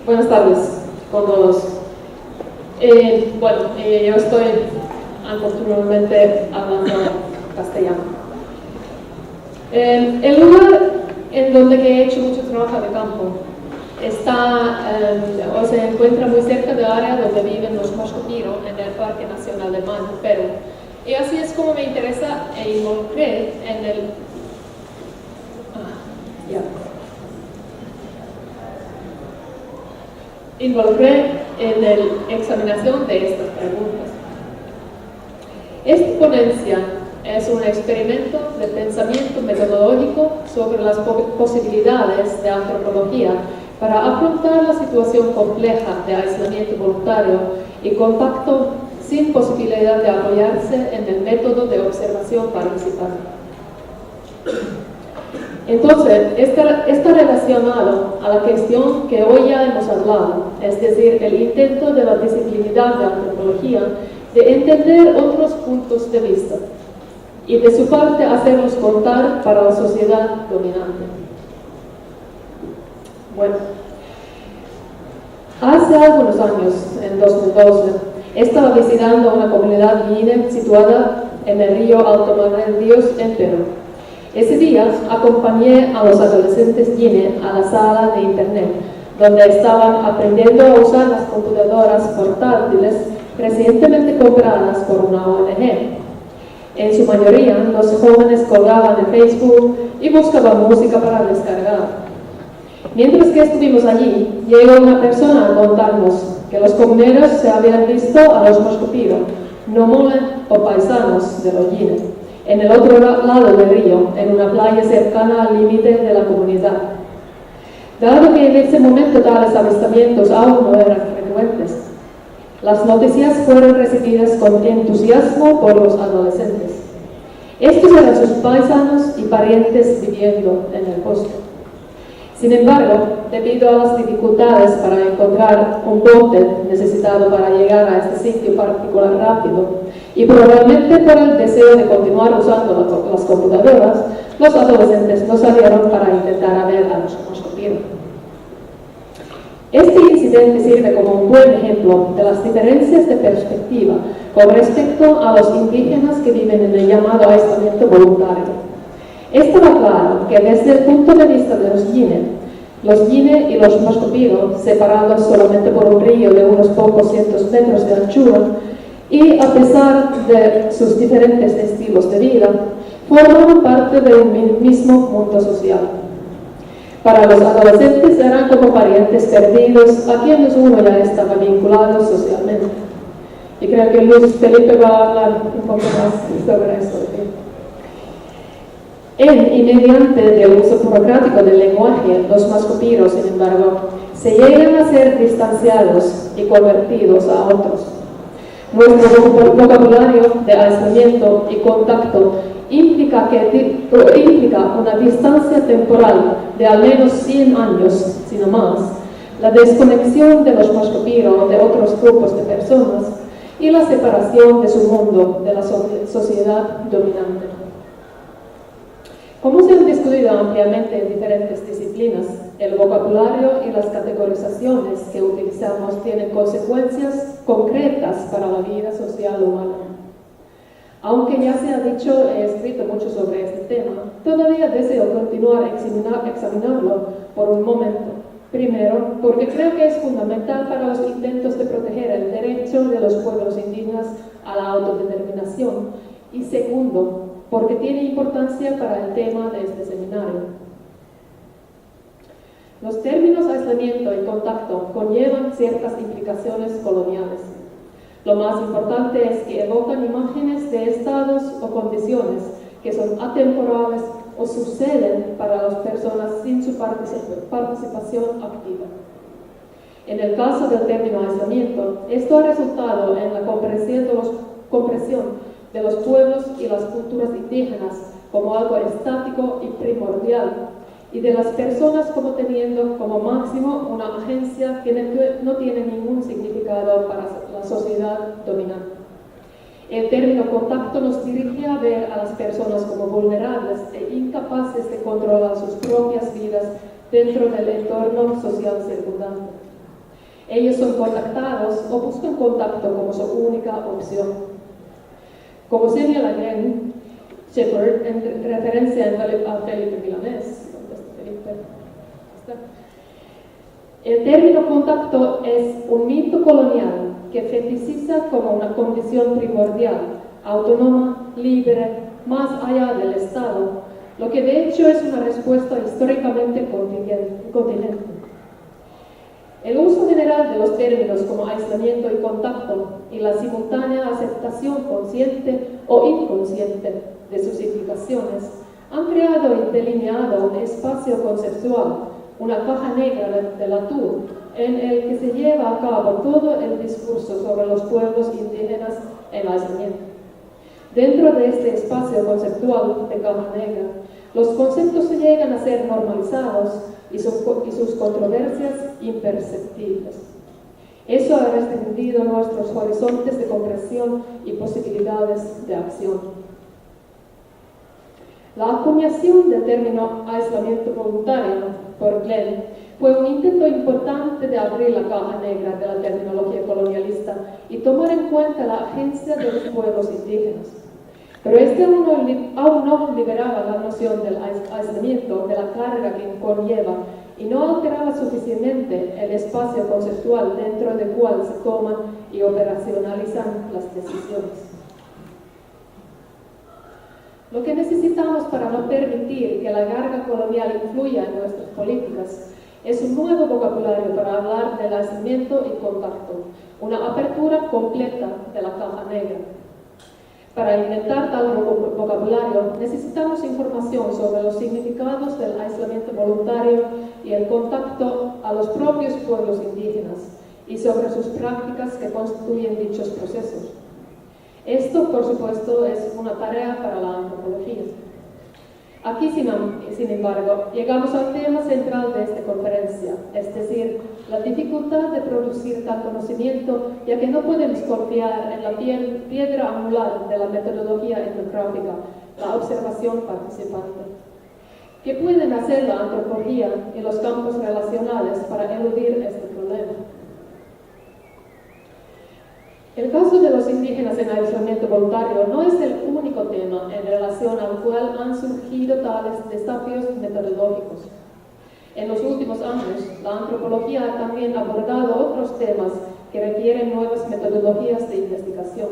Buenas tardes con todos. Yo estoy afortunadamente hablando castellano. El lugar en donde he hecho mucho trabajo de campo se encuentra muy cerca del área donde viven los Mashco-Piro en el Parque Nacional de Manu, Perú. Y así es como me interesa e involucré en el... involucré en la examinación de estas preguntas. Esta ponencia es un experimento de pensamiento metodológico sobre las posibilidades de antropología para afrontar la situación compleja de aislamiento voluntario y contacto sin posibilidad de apoyarse en el método de observación participante. Entonces, está relacionado a la cuestión que hoy ya hemos hablado, es decir, el intento de la disciplina de antropología de entender otros puntos de vista y de su parte hacerlos contar para la sociedad dominante. Bueno, hace algunos años, en 2012, estaba visitando una comunidad guinea situada en el río Alto Madre de Dios en Perú. Ese día acompañé a los adolescentes guinea a la sala de internet, donde estaban aprendiendo a usar las computadoras portátiles recientemente compradas por una ONG. En su mayoría, los jóvenes colgaban en Facebook y buscaban música para descargar. Mientras que estuvimos allí, llegó una persona a contarnos que los comuneros se habían visto a los Mashco-Piro, nómade o paisanos de los guinea, en el otro lado del río, en una playa cercana al límite de la comunidad. Dado que en ese momento tales avistamientos aún no eran frecuentes, las noticias fueron recibidas con entusiasmo por los adolescentes. Estos eran sus paisanos y parientes viviendo en el bosque. Sin embargo, debido a las dificultades para encontrar un bote necesitado para llegar a este sitio particular rápido, y probablemente por el deseo de continuar usando las computadoras, los adolescentes no salieron para intentar ver a los Mashco-Piro. Este incidente sirve como un buen ejemplo de las diferencias de perspectiva con respecto a los indígenas que viven en el llamado aislamiento voluntario. Estaba claro que desde el punto de vista de los guinea y los Mashco-Piro, separados solamente por un río de unos pocos cientos metros de anchura, y a pesar de sus diferentes estilos de vida, formaban parte de un mismo mundo social. Para los adolescentes eran como parientes perdidos a quienes uno ya estaba vinculado socialmente. Y creo que Luis Felipe va a hablar un poco más sobre eso. En y mediante el uso burocrático del lenguaje, los Mashco-Piro, sin embargo, se llegan a ser distanciados y convertidos a otros. Nuestro vocabulario de aislamiento y contacto implica una distancia temporal de al menos 100 años, si no más, la desconexión de los Mashco-Piro de otros grupos de personas y la separación de su mundo de la sociedad dominante. Como se han discutido ampliamente en diferentes disciplinas, el vocabulario y las categorizaciones que utilizamos tienen consecuencias concretas para la vida social humana. Aunque ya se ha dicho, he escrito mucho sobre este tema, todavía deseo continuar a examinarlo por un momento. Primero, porque creo que es fundamental para los intentos de proteger el derecho de los pueblos indígenas a la autodeterminación. Y segundo, porque tiene importancia para el tema de este seminario. Los términos aislamiento y contacto conllevan ciertas implicaciones coloniales. Lo más importante es que evocan imágenes de estados o condiciones que son atemporales o suceden para las personas sin su participación activa. En el caso del término aislamiento, esto ha resultado en la comprensión de los pueblos y las culturas indígenas como algo estático y primordial, y de las personas como teniendo como máximo una agencia que no tiene ningún significado para la sociedad dominante. El término contacto nos dirige a ver a las personas como vulnerables e incapaces de controlar sus propias vidas dentro del entorno social circundante. Ellos son contactados o buscan contacto como su única opción. Como señala Glenn Shepherd en referencia a Felipe Milanés, el término contacto es un mito colonial que fetichiza como una condición primordial, autónoma, libre, más allá del Estado, lo que de hecho es una respuesta históricamente contingente. El uso general de los términos como aislamiento y contacto y la simultánea aceptación consciente o inconsciente de sus implicaciones han creado y delineado un espacio conceptual, una caja negra de Latour, en el que se lleva a cabo todo el discurso sobre los pueblos indígenas en aislamiento. Dentro de este espacio conceptual de caja negra, los conceptos se llegan a ser normalizados y sus controversias imperceptibles. Eso ha restringido nuestros horizontes de comprensión y posibilidades de acción. La acuñación del término aislamiento voluntario por Glenn fue un intento importante de abrir la caja negra de la terminología colonialista y tomar en cuenta la agencia de los pueblos indígenas. Pero este aún no liberaba la noción del aislamiento de la carga que conlleva y no alteraba suficientemente el espacio conceptual dentro del cual se toman y operacionalizan las decisiones. Lo que necesitamos para no permitir que la carga colonial influya en nuestras políticas es un nuevo vocabulario para hablar del aislamiento y contacto, una apertura completa de la caja negra. Para inventar tal vocabulario necesitamos información sobre los significados del aislamiento voluntario y el contacto a los propios pueblos indígenas y sobre sus prácticas que constituyen dichos procesos. Esto, por supuesto, es una tarea para la antropología. Aquí, sin embargo, llegamos al tema central de esta conferencia, es decir, la dificultad de producir tal conocimiento, ya que no podemos confiar en la piedra angular de la metodología etnográfica, la observación participante. ¿Qué pueden hacer la antropología y los campos relacionales para eludir este problema? El caso de los indígenas en aislamiento voluntario no es el único tema en relación al cual han surgido tales desafíos metodológicos. En los últimos años, la antropología ha también abordado otros temas que requieren nuevas metodologías de investigación.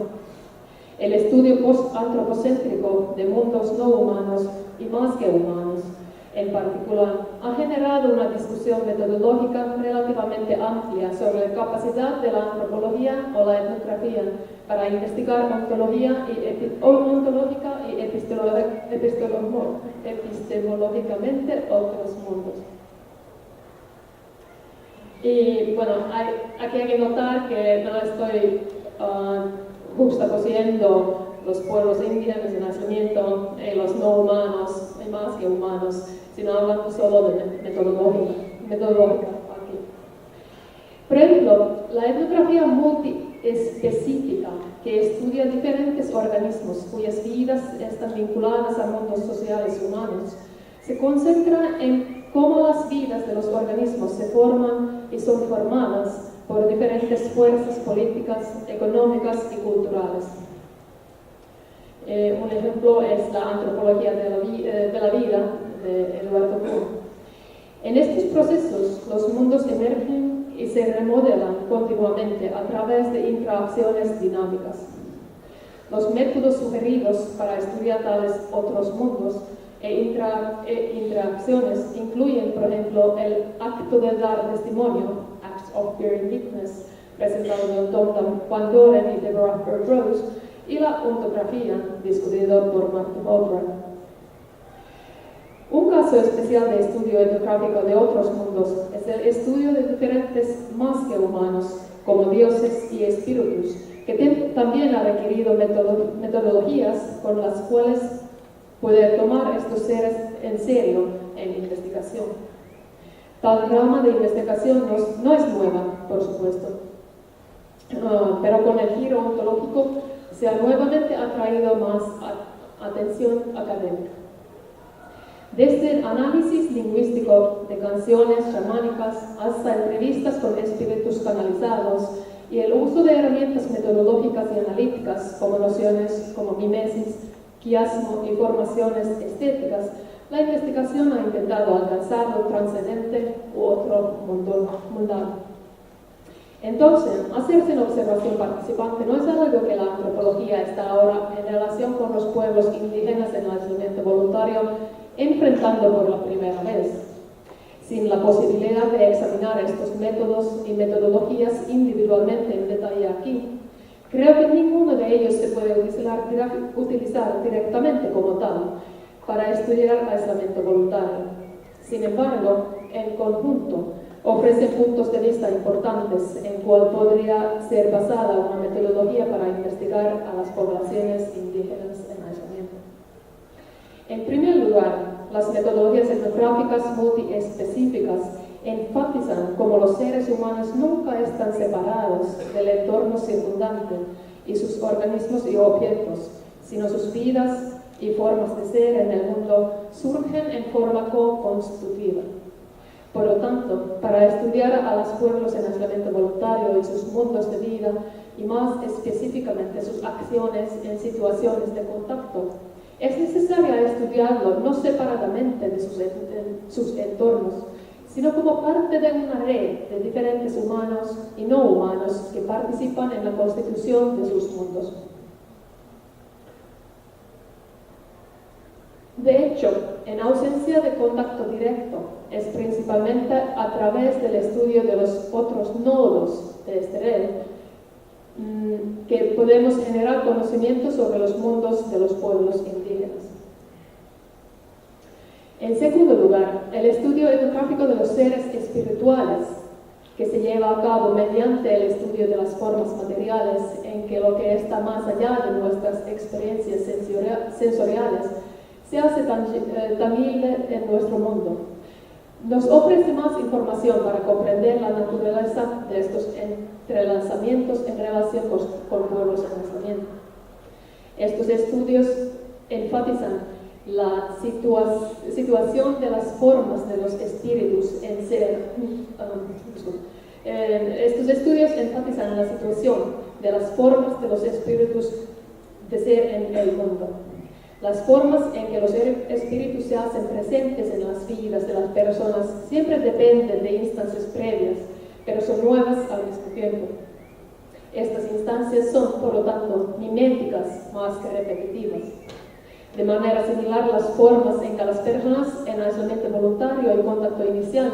El estudio post-antropocéntrico de mundos no humanos y más que humanos, en particular, ha generado una discusión metodológica relativamente amplia sobre la capacidad de la antropología o la etnografía para investigar ontológica y epistemológicamente otros mundos. Y bueno, aquí hay que notar que no estoy juxtaposiendo los pueblos indígenas en aislamiento y los no humanos y más que humanos, sino hablando solo de metodológica aquí. Por ejemplo, la etnografía multiespecífica, que estudia diferentes organismos cuyas vidas están vinculadas a mundos sociales humanos, se concentra en cómo las vidas de los organismos se forman y son formadas por diferentes fuerzas políticas, económicas y culturales. Un ejemplo es la antropología de la vida de Eduardo Kuhn. En estos procesos, los mundos emergen y se remodelan continuamente a través de interacciones dinámicas. Los métodos sugeridos para estudiar tales otros mundos e interacciones incluyen, por ejemplo, el acto de dar testimonio, Acts of Bearing Witness, presentado en Tom Van Doren y Deborah Rose, y la ontografía, discutido por Martin Albright. Un caso especial de estudio etnográfico de otros mundos es el estudio de diferentes más que humanos, como dioses y espíritus, que también ha requerido metodologías con las cuales poder tomar estos seres en serio en investigación. Tal rama de investigación no es nueva, por supuesto, pero con el giro ontológico se ha nuevamente atraído más atención académica. Desde el análisis lingüístico de canciones chamánicas hasta entrevistas con espíritus canalizados y el uso de herramientas metodológicas y analíticas como nociones como mimesis, quiasmo y formaciones estéticas, la investigación ha intentado alcanzar lo trascendente u otro mundo mundano. Entonces, hacerse una observación participante no es algo que la antropología está ahora en relación con los pueblos indígenas en aislamiento voluntario enfrentando por la primera vez. Sin la posibilidad de examinar estos métodos y metodologías individualmente en detalle aquí, creo que ninguno de ellos se puede utilizar directamente como tal para estudiar aislamiento voluntario. Sin embargo, en conjunto, ofrecen puntos de vista importantes en cual podría ser basada una metodología para investigar a las poblaciones indígenas en aislamiento. En primer lugar, las metodologías etnográficas multiespecíficas enfatizan cómo los seres humanos nunca están separados del entorno circundante y sus organismos y objetos, sino sus vidas y formas de ser en el mundo surgen en forma co-constitutiva. Por lo tanto, para estudiar a los pueblos en aislamiento voluntario y sus mundos de vida, y más específicamente sus acciones en situaciones de contacto, es necesario estudiarlo no separadamente de sus entornos, sino como parte de una red de diferentes humanos y no humanos que participan en la constitución de sus mundos. De hecho, en ausencia de contacto directo, es principalmente a través del estudio de los otros nodos de esta red que podemos generar conocimiento sobre los mundos de los pueblos indígenas. En segundo lugar, el estudio etnográfico de los seres espirituales, que se lleva a cabo mediante el estudio de las formas materiales en que lo que está más allá de nuestras experiencias sensoriales se hace tangible en nuestro mundo. Nos ofrece más información para comprender la naturaleza de estos entrelazamientos en relación con pueblos en aislamiento. Estos estudios enfatizan la situación de las formas de los espíritus en ser. Estos estudios enfatizan la situación de las formas de los espíritus de ser en el mundo. Las formas en que los espíritus se hacen presentes en las vidas de las personas siempre dependen de instancias previas, pero son nuevas al mismo tiempo. Estas instancias son, por lo tanto, miméticas más que repetitivas. De manera similar, las formas en que las personas en aislamiento voluntario y contacto inicial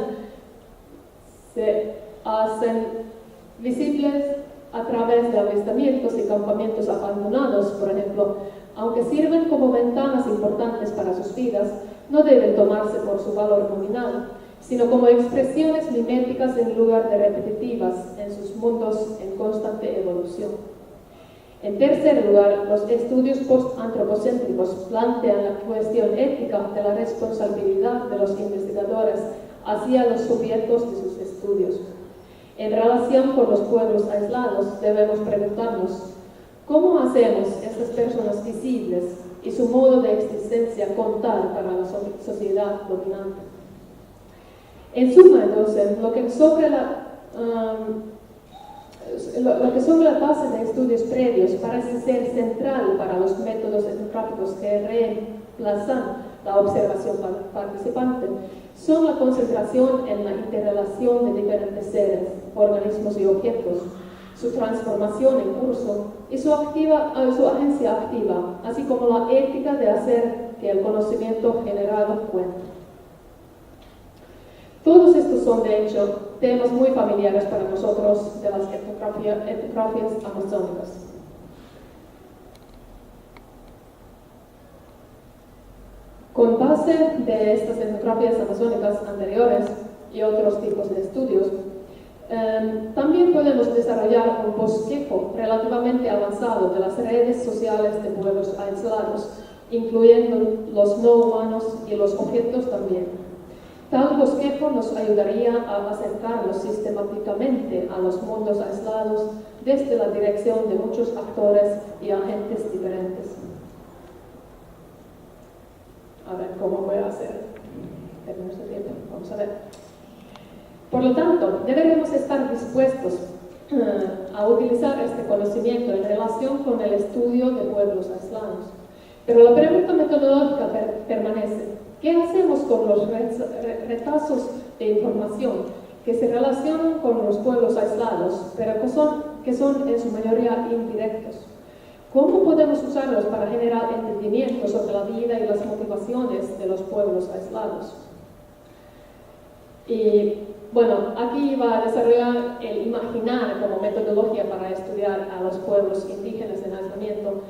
se hacen visibles a través de avistamientos y campamentos abandonados, por ejemplo, aunque sirven como ventanas importantes para sus vidas, no deben tomarse por su valor nominal, sino como expresiones miméticas en lugar de repetitivas en sus mundos en constante evolución. En tercer lugar, los estudios post-antropocéntricos plantean la cuestión ética de la responsabilidad de los investigadores hacia los sujetos de sus estudios. En relación con los pueblos aislados, debemos preguntarnos: ¿cómo hacemos estas personas visibles y su modo de existencia contar para la sociedad dominante? En suma, entonces, lo que sobre la base de estudios previos parece ser central para los métodos etnográficos que reemplazan la observación participante son la concentración en la interrelación de diferentes seres, organismos y objetos, su transformación en curso y su agencia activa, así como la ética de hacer que el conocimiento generado cuente. Todos estos son, de hecho, temas muy familiares para nosotros de las etnografías amazónicas. Con base de estas etnografías amazónicas anteriores y otros tipos de estudios, también podemos desarrollar un bosquejo relativamente avanzado de las redes sociales de pueblos aislados, incluyendo los no humanos y los objetos también. Tal bosquejo nos ayudaría a acercarnos sistemáticamente a los mundos aislados desde la dirección de muchos actores y agentes diferentes. A ver cómo voy a hacer. Tenemos el tiempo, vamos a ver. Por lo tanto, deberemos estar dispuestos a utilizar este conocimiento en relación con el estudio de pueblos aislados. Pero la pregunta metodológica permanece. ¿Qué hacemos con los retazos de información que se relacionan con los pueblos aislados, pero que son en su mayoría indirectos? ¿Cómo podemos usarlos para generar entendimiento sobre la vida y las motivaciones de los pueblos aislados? Y bueno, aquí va a desarrollar el imaginar como metodología para estudiar a los pueblos indígenas en aislamiento,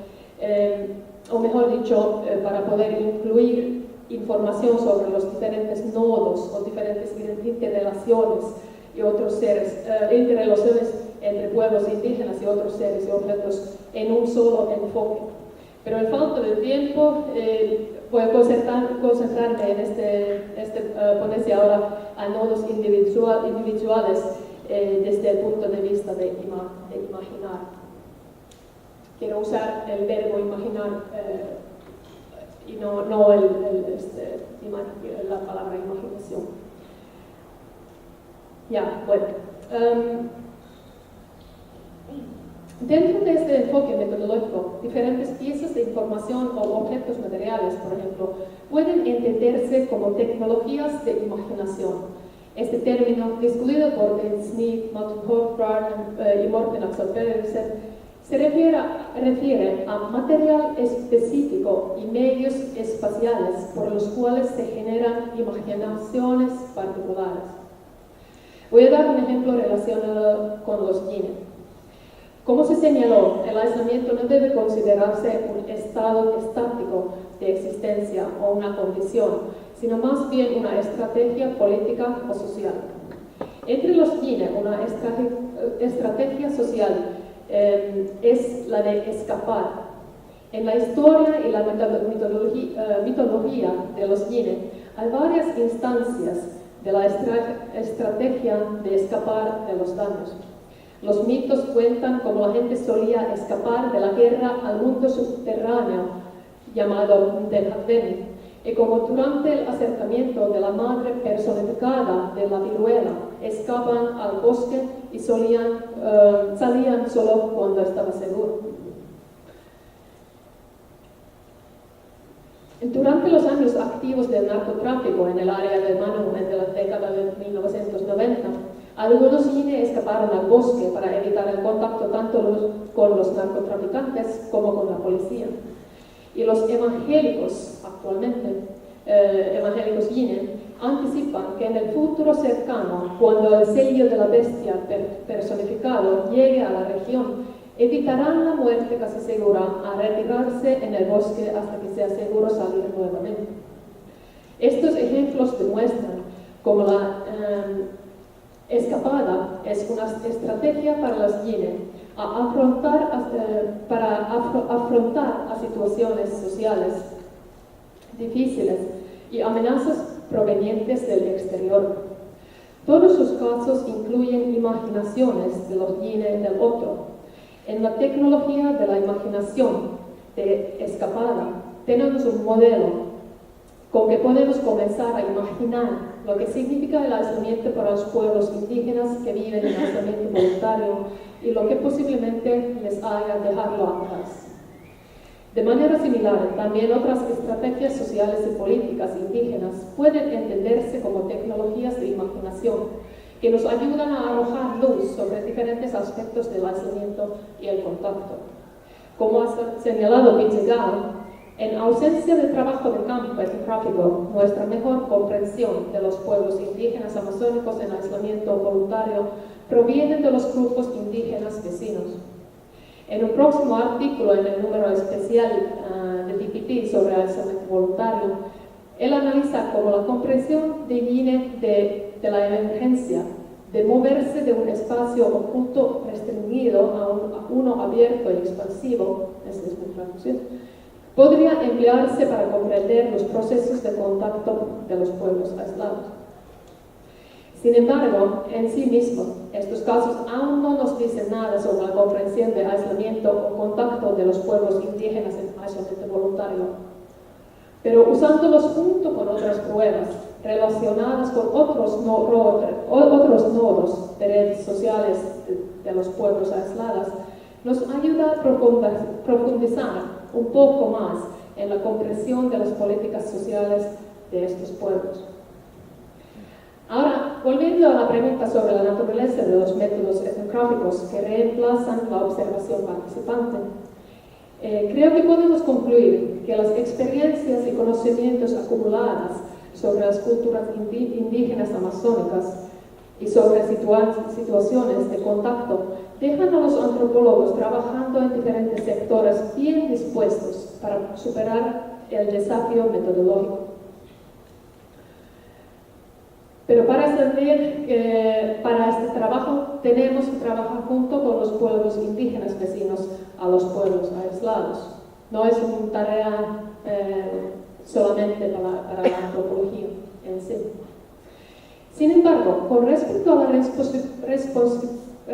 o mejor dicho, para poder incluir información sobre los diferentes nodos o diferentes interrelaciones y otros seres, interrelaciones entre pueblos indígenas y otros seres y objetos en un solo enfoque. Pero en falta de tiempo, voy a concentrarme en esta ponencia ahora a nodos individuales desde el punto de vista de imaginar. Quiero usar el verbo imaginar y no la palabra imaginación. Ya, bueno. Dentro de este enfoque metodológico, diferentes piezas de información o objetos materiales, por ejemplo, pueden entenderse como tecnologías de imaginación. Este término, discutido por Dan Smith, Martin Hofbard y Morten Axel Pedersen, se refiere a material específico y medios espaciales por los cuales se generan imaginaciones particulares. Voy a dar un ejemplo relacionado con los YINE. Como se señaló, el aislamiento no debe considerarse un estado estático de existencia o una condición, sino más bien una estrategia política o social. Entre los YINE, una estrategia social es la de escapar. En la historia y la mitología de los YINE hay varias instancias de la estrategia de escapar de los daños. Los mitos cuentan cómo la gente solía escapar de la guerra al mundo subterráneo llamado Mtenhatven, y como durante el acercamiento de la madre personificada de la viruela escapan al bosque y salían solo cuando estaba seguro. Durante los años activos del narcotráfico en el área del Manu en la década de 1990, algunos YINE escaparon al bosque para evitar el contacto tanto con los narcotraficantes como con la policía. Y los evangélicos, actualmente, evangélicos YINE, anticipan que en el futuro cercano, cuando el sello de la bestia personificado llegue a la región, evitarán la muerte casi segura a retirarse en el bosque hasta que sea seguro salir nuevamente. Estos ejemplos demuestran cómo la escapada es una estrategia para los YINE para afrontar a situaciones sociales difíciles y amenazas provenientes del exterior. Todos sus casos incluyen imaginaciones de los YINE del otro. En la tecnología de la imaginación de escapada tenemos un modelo con que podemos comenzar a imaginar lo que significa el aislamiento para los pueblos indígenas que viven en aislamiento voluntario y lo que posiblemente les haga dejarlo atrás. De manera similar, también otras estrategias sociales y políticas indígenas pueden entenderse como tecnologías de imaginación que nos ayudan a arrojar luz sobre diferentes aspectos del aislamiento y el contacto. Como ha señalado Vitzigao, en ausencia de trabajo de campo etnográfico, nuestra mejor comprensión de los pueblos indígenas amazónicos en aislamiento voluntario proviene de los grupos indígenas vecinos. En un próximo artículo en el número especial de TPT sobre aislamiento voluntario, él analiza cómo la comprensión de YINE de la emergencia, de moverse de un espacio oculto restringido a uno abierto y expansivo, esa es mi traducción, podría emplearse para comprender los procesos de contacto de los pueblos aislados. Sin embargo, en sí mismos, estos casos aún no nos dicen nada sobre la comprensión de aislamiento o contacto de los pueblos indígenas en aislamiento voluntario. pero usándolos junto con otras pruebas relacionadas con otros nodos de redes sociales de los pueblos aislados, nos ayuda a profundizar un poco más en la comprensión de las políticas sociales de estos pueblos. Ahora, volviendo a la pregunta sobre la naturaleza de los métodos etnográficos que reemplazan la observación participante, creo que podemos concluir que las experiencias y conocimientos acumuladas sobre las culturas indígenas amazónicas y sobre situaciones de contacto dejan a los antropólogos trabajando en diferentes sectores bien dispuestos para superar el desafío metodológico. Pero para este trabajo tenemos que trabajar junto con los pueblos indígenas vecinos a los pueblos aislados. No es una tarea solamente para la antropología en sí. Sin embargo, con respecto a la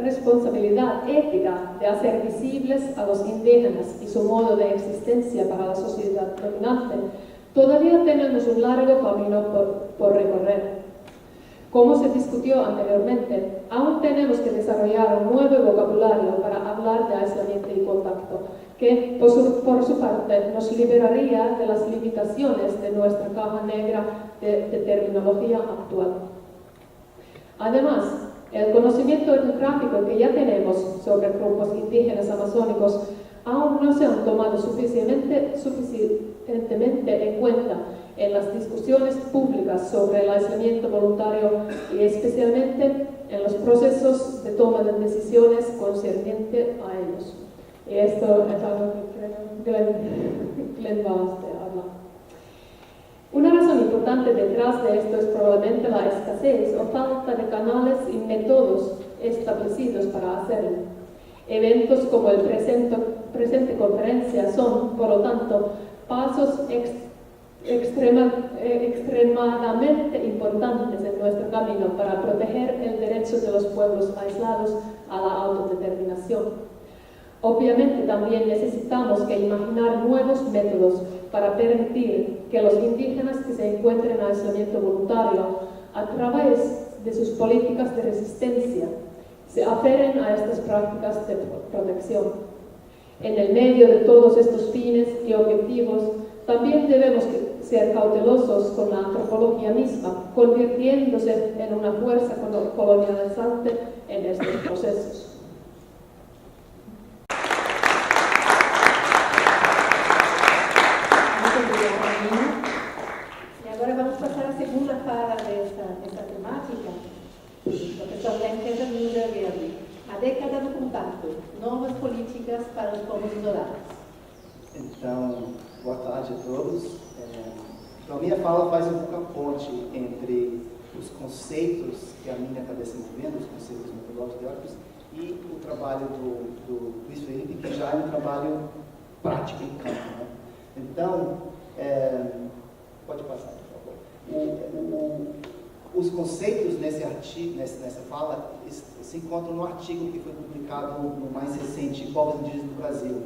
responsabilidad ética de hacer visibles a los indígenas y su modo de existencia para la sociedad dominante, todavía tenemos un largo camino por recorrer. Como se discutió anteriormente, aún tenemos que desarrollar un nuevo vocabulario para hablar de aislamiento y contacto, que por su parte nos liberaría de las limitaciones de nuestra caja negra de terminología actual. Además, el conocimiento etnográfico que ya tenemos sobre grupos indígenas amazónicos aún no se han tomado suficientemente en cuenta en las discusiones públicas sobre el aislamiento voluntario y especialmente en los procesos de toma de decisiones concernientes a ellos. Y esto es algo que Glenn va a hablar. Una razón importante detrás de esto es probablemente la escasez o falta de canales y métodos establecidos para hacerlo. Eventos como el presente conferencia son, por lo tanto, pasos extremadamente importantes en nuestro camino para proteger el derecho de los pueblos aislados a la autodeterminación. Obviamente también necesitamos que imaginar nuevos métodos para permitir que los indígenas que se encuentren en aislamiento voluntario a través de sus políticas de resistencia se aferen a estas prácticas de protección. En el medio de todos estos fines y objetivos, también debemos ser cautelosos con la antropología misma, convirtiéndose en una fuerza colonializante en estos procesos. Y ahora vamos a pasar a la segunda fase de esta temática. Professor Lenker Müller-Gerli, a década do contacto, novas políticas para os povos isolados. Então, boa tarde a todos. Então, a minha fala faz um pouco a ponte entre os conceitos que a minha está desenvolvendo, os conceitos metodológicos teóricos, e o trabalho do Luiz Felipe, que já é um trabalho prático em campo. Né? Então, pode passar, por favor. Os conceitos nesse artigo, nessa fala, se encontram no artigo que foi publicado no mais recente Povos Indígenas do Brasil,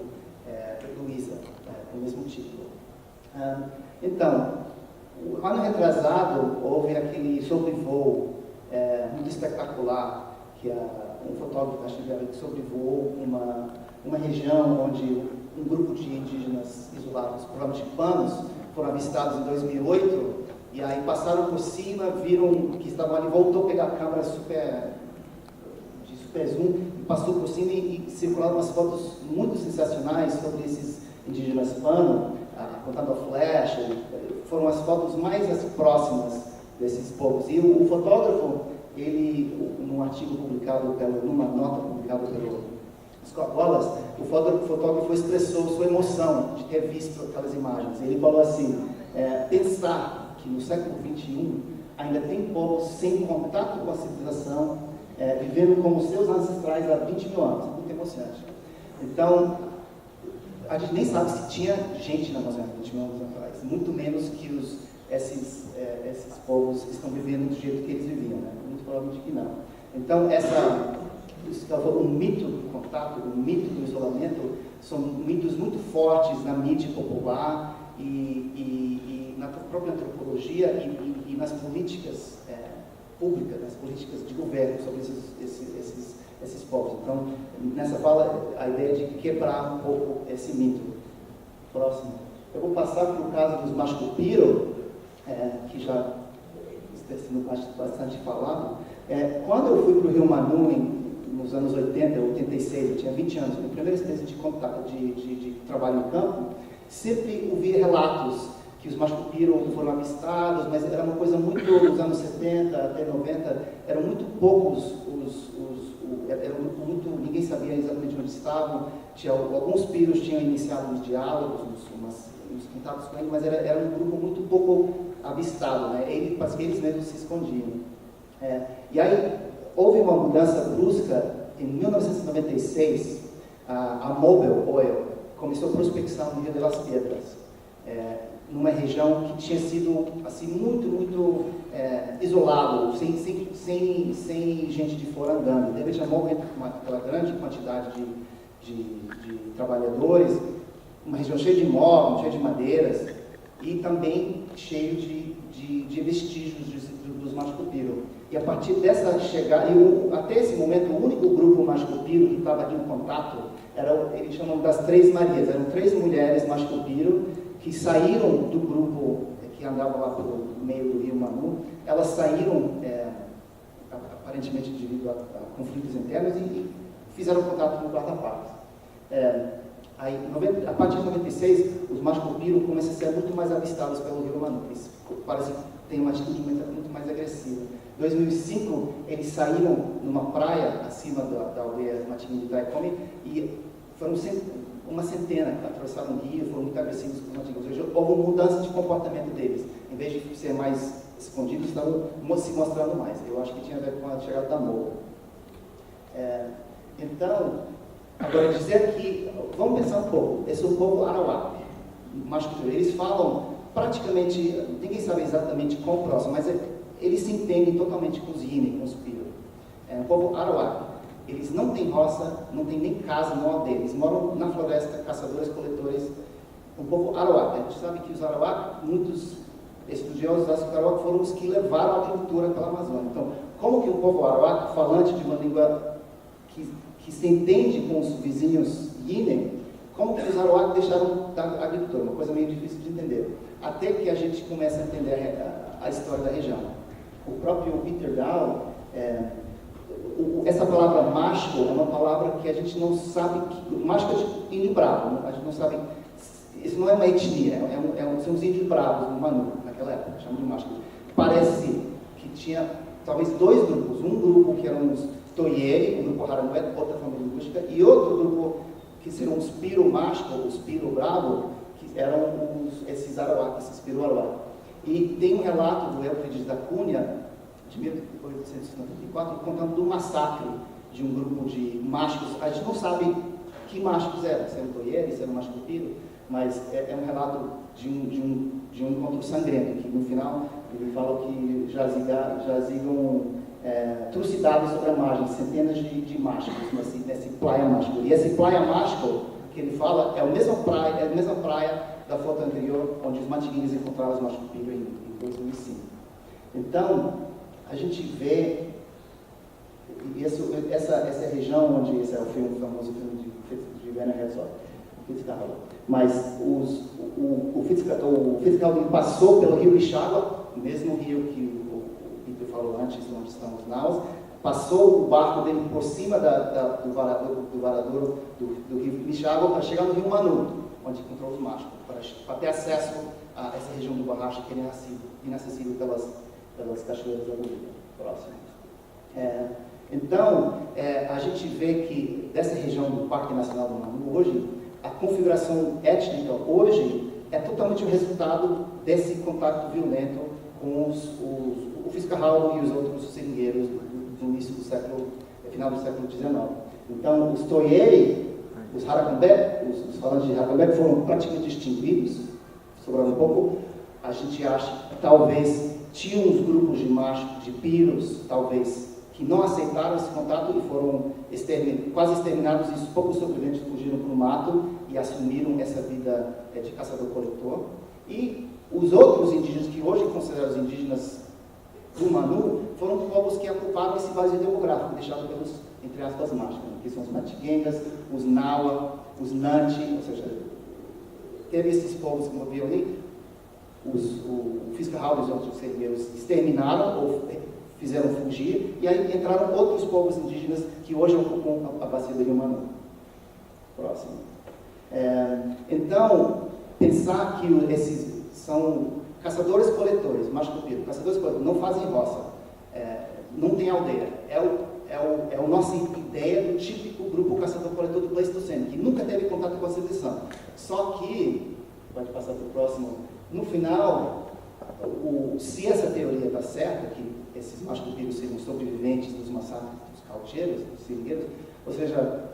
do ISA, com o mesmo título. Então, o ano retrasado houve aquele sobrevoo muito espetacular, que um fotógrafo da Chile que sobrevoou uma região onde um grupo de indígenas isolados, provavelmente panos, foram avistados em 2008, e aí passaram por cima, viram que estavam ali, voltou a pegar a câmera de super zoom, e passou por cima e circularam umas fotos muito sensacionais sobre esses indígenas pano, contando a flash, foram as fotos mais próximas desses povos. E o fotógrafo, ele, num artigo publicado, numa nota publicada pelo Scott Wallace, o fotógrafo expressou sua emoção de ter visto aquelas imagens. Ele falou assim, pensar que no século XXI ainda tem povos sem contato com a civilização, vivendo como seus ancestrais há 20 mil anos. É muito emocionante. Então, a gente nem sabe se tinha gente na Amazônia 20 mil anos atrás, muito menos que esses povos estão vivendo do jeito que eles viviam, né? Muito provavelmente que não. Então, o mito do contato, o mito do isolamento, são mitos muito fortes na mídia popular e na própria antropologia e nas políticas públicas, nas políticas de governo sobre esses povos. Então, nessa fala, a ideia de quebrar um pouco esse mito. Próximo. Eu vou passar para o caso dos Mashco-Piro, que já está sendo bastante falado. Quando eu fui para o Rio Manu, nos anos 80, 86, eu tinha 20 anos, minha primeira experiência de trabalho em campo, sempre ouvi relatos que os Mashco-Piro foram avistados, mas era uma coisa muito, nos anos 70 até 90, eram muito poucos ninguém sabia exatamente onde estavam. Alguns piros tinham iniciado uns diálogos, uns contatos com eles, mas era um grupo muito pouco avistado, né? Eles mesmos se escondiam. E aí houve uma mudança brusca em 1996. A Mobil Oil começou a prospecção no Rio de las Piedras, numa região que tinha sido assim muito isolado, sem gente de fora andando. De repente a Mobil, aquela grande quantidade de trabalhadores, uma região cheia de móveis, cheia de madeiras e também cheio de vestígios dos Mashco-Piro. E a partir dessa chegada, até esse momento, o único grupo Mashco-Piro que estava aqui em contato eles chamam das Três Marias. Eram 3 mulheres Mashco-Piro que saíram do grupo que andava lá pelo meio do Rio Manu. Elas saíram, aparentemente devido a conflitos internos, e fizeram contato com o guarda-parques. Aí, a partir de 96, os Mashco-Piro começam a ser muito mais avistados pelo Rio Manu. Eles parecem ter uma atitude muito mais agressiva. Em 2005, eles saíram numa praia acima da aldeia Matinho de Taikome e foram uma centena que atravessaram o rio, foram muito agressivos com os Matinhos. Ou seja, houve uma mudança de comportamento deles. Em vez de ser mais escondidos, estavam se mostrando mais. Eu acho que tinha a ver com a chegada da Moa. Então, agora dizer que, vamos pensar um pouco, esse é o povo Arawak, Mashco-Piro. Eles falam praticamente, ninguém sabe exatamente qual próximo, mas eles se entendem totalmente com os Yini, com os Piro. O povo Arawak, eles não têm roça, não têm nem casa, não aldeia, eles moram na floresta, caçadores, coletores. O povo Arawak, a gente sabe que os Arawak, muitos estudiosos acham que os Arawak foram os que levaram a agricultura pela Amazônia. Então, como que o povo Arawak, falante de uma língua que se entende com os vizinhos Yini, como que os Arawak deixaram da agricultura? Uma coisa meio difícil de entender. Até que a gente começa a entender a história da região. O próprio Peter Dow, essa palavra Mashco é uma palavra que a gente não sabe, Mashco é tipo índio bravo, né? A gente não sabe, isso não é uma etnia, são os índios bravos no Manu, naquela época, chamam de Mashco. Parece que tinha talvez 2 grupos, um grupo que eram os Toyeri, um grupo Haranguet, outra família linguística, e outro grupo que seriam os Piro Mashco, os Piro Bravo, que eram esses Arawak, esses Piro Arawak. E tem um relato do Euclides da Cunha, de 1894, contando do massacre de um grupo de machos. A gente não sabe que machos eram, se eram Toyeri, se eram Mashco-Piro, mas é um relato de um encontro sangrento, que no final ele fala que jazigam trucidados sobre a margem, centenas de machos nesse Playa Mashco. E esse Playa Mashco que ele fala é a mesma praia da foto anterior, onde os Matiguinhos encontraram os Mashco-Piro em 2005. Então, a gente vê essa região onde esse é o famoso filme de Werner Herzog, o Fitzcarraldo. Mas o Fitzcarraldo passou pelo rio Ixágua, o mesmo rio que o Peter falou antes, onde estão os naus, passou o barco dele por cima do varadouro do rio Ixágua para chegar no rio Manu, onde encontrou os machos, para ter acesso a essa região do Barracho que é inacessível pelas cachoeiras da Bolívia. Próximo. Então, a gente vê que dessa região do Parque Nacional do Manu, hoje, a configuração étnica hoje é totalmente o resultado desse contato violento com o Fitzcarraldo e os outros seringueiros do início do final do século XIX. Então, os Toyeri, os Harakambé, os falantes de Harakambé foram praticamente extinguidos, sobrando um pouco. A gente acha que talvez tinha uns grupos de machos, de piros, talvez, que não aceitaram esse contato e foram quase exterminados, e poucos sobreviventes fugiram para o mato e assumiram essa vida de caçador-coletor. E os outros indígenas, que hoje considerados indígenas do Manu, foram povos que ocuparam esse vazio demográfico, deixado pelos, entre aspas, machos, que são os Matiguengas, os Nawa, os Nanti, ou seja, teve esses povos que moviam ali, o Fiscal e os outros guerreiros exterminaram ou fizeram fugir, e aí entraram outros povos indígenas que hoje ocupam a bacia do Rio Manu. Próximo. Então, pensar que esses são caçadores-coletores, macho-cupiro, caçadores-coletores, não fazem roça, não tem aldeia, é a nossa ideia do típico grupo caçador-coletor do Pleistoceno, que nunca teve contato com a civilização. Só que, pode passar para o próximo, no final, se essa teoria está certa, que esses macho-cupiros seriam sobreviventes dos massacres dos cautieiros, dos seringueiros, ou seja,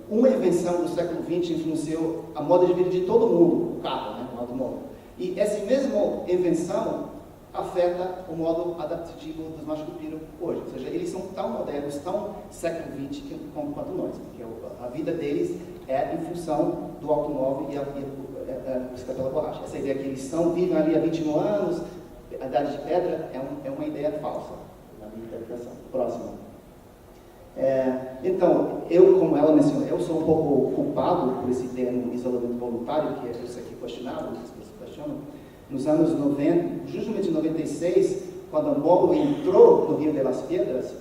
uma invenção do século XX influenciou a moda de vida de todo mundo, o carro, né, o automóvel. E essa mesma invenção afeta o modo adaptativo dos macho-cupiro hoje. Ou seja, eles são tão modernos, tão século XX quanto nós, porque a vida deles é em função do automóvel e a bicicleta pela borracha. Essa ideia que eles vivem ali há 21 anos, a idade de pedra, é uma ideia falsa, na minha interpretação. Próximo. Então, como ela mencionou, eu sou um pouco culpado por esse termo isolamento voluntário, que é isso aqui questionado, as pessoas questionam. Nos anos 90, justamente em 96, quando a MOBO entrou no Rio de las Piedras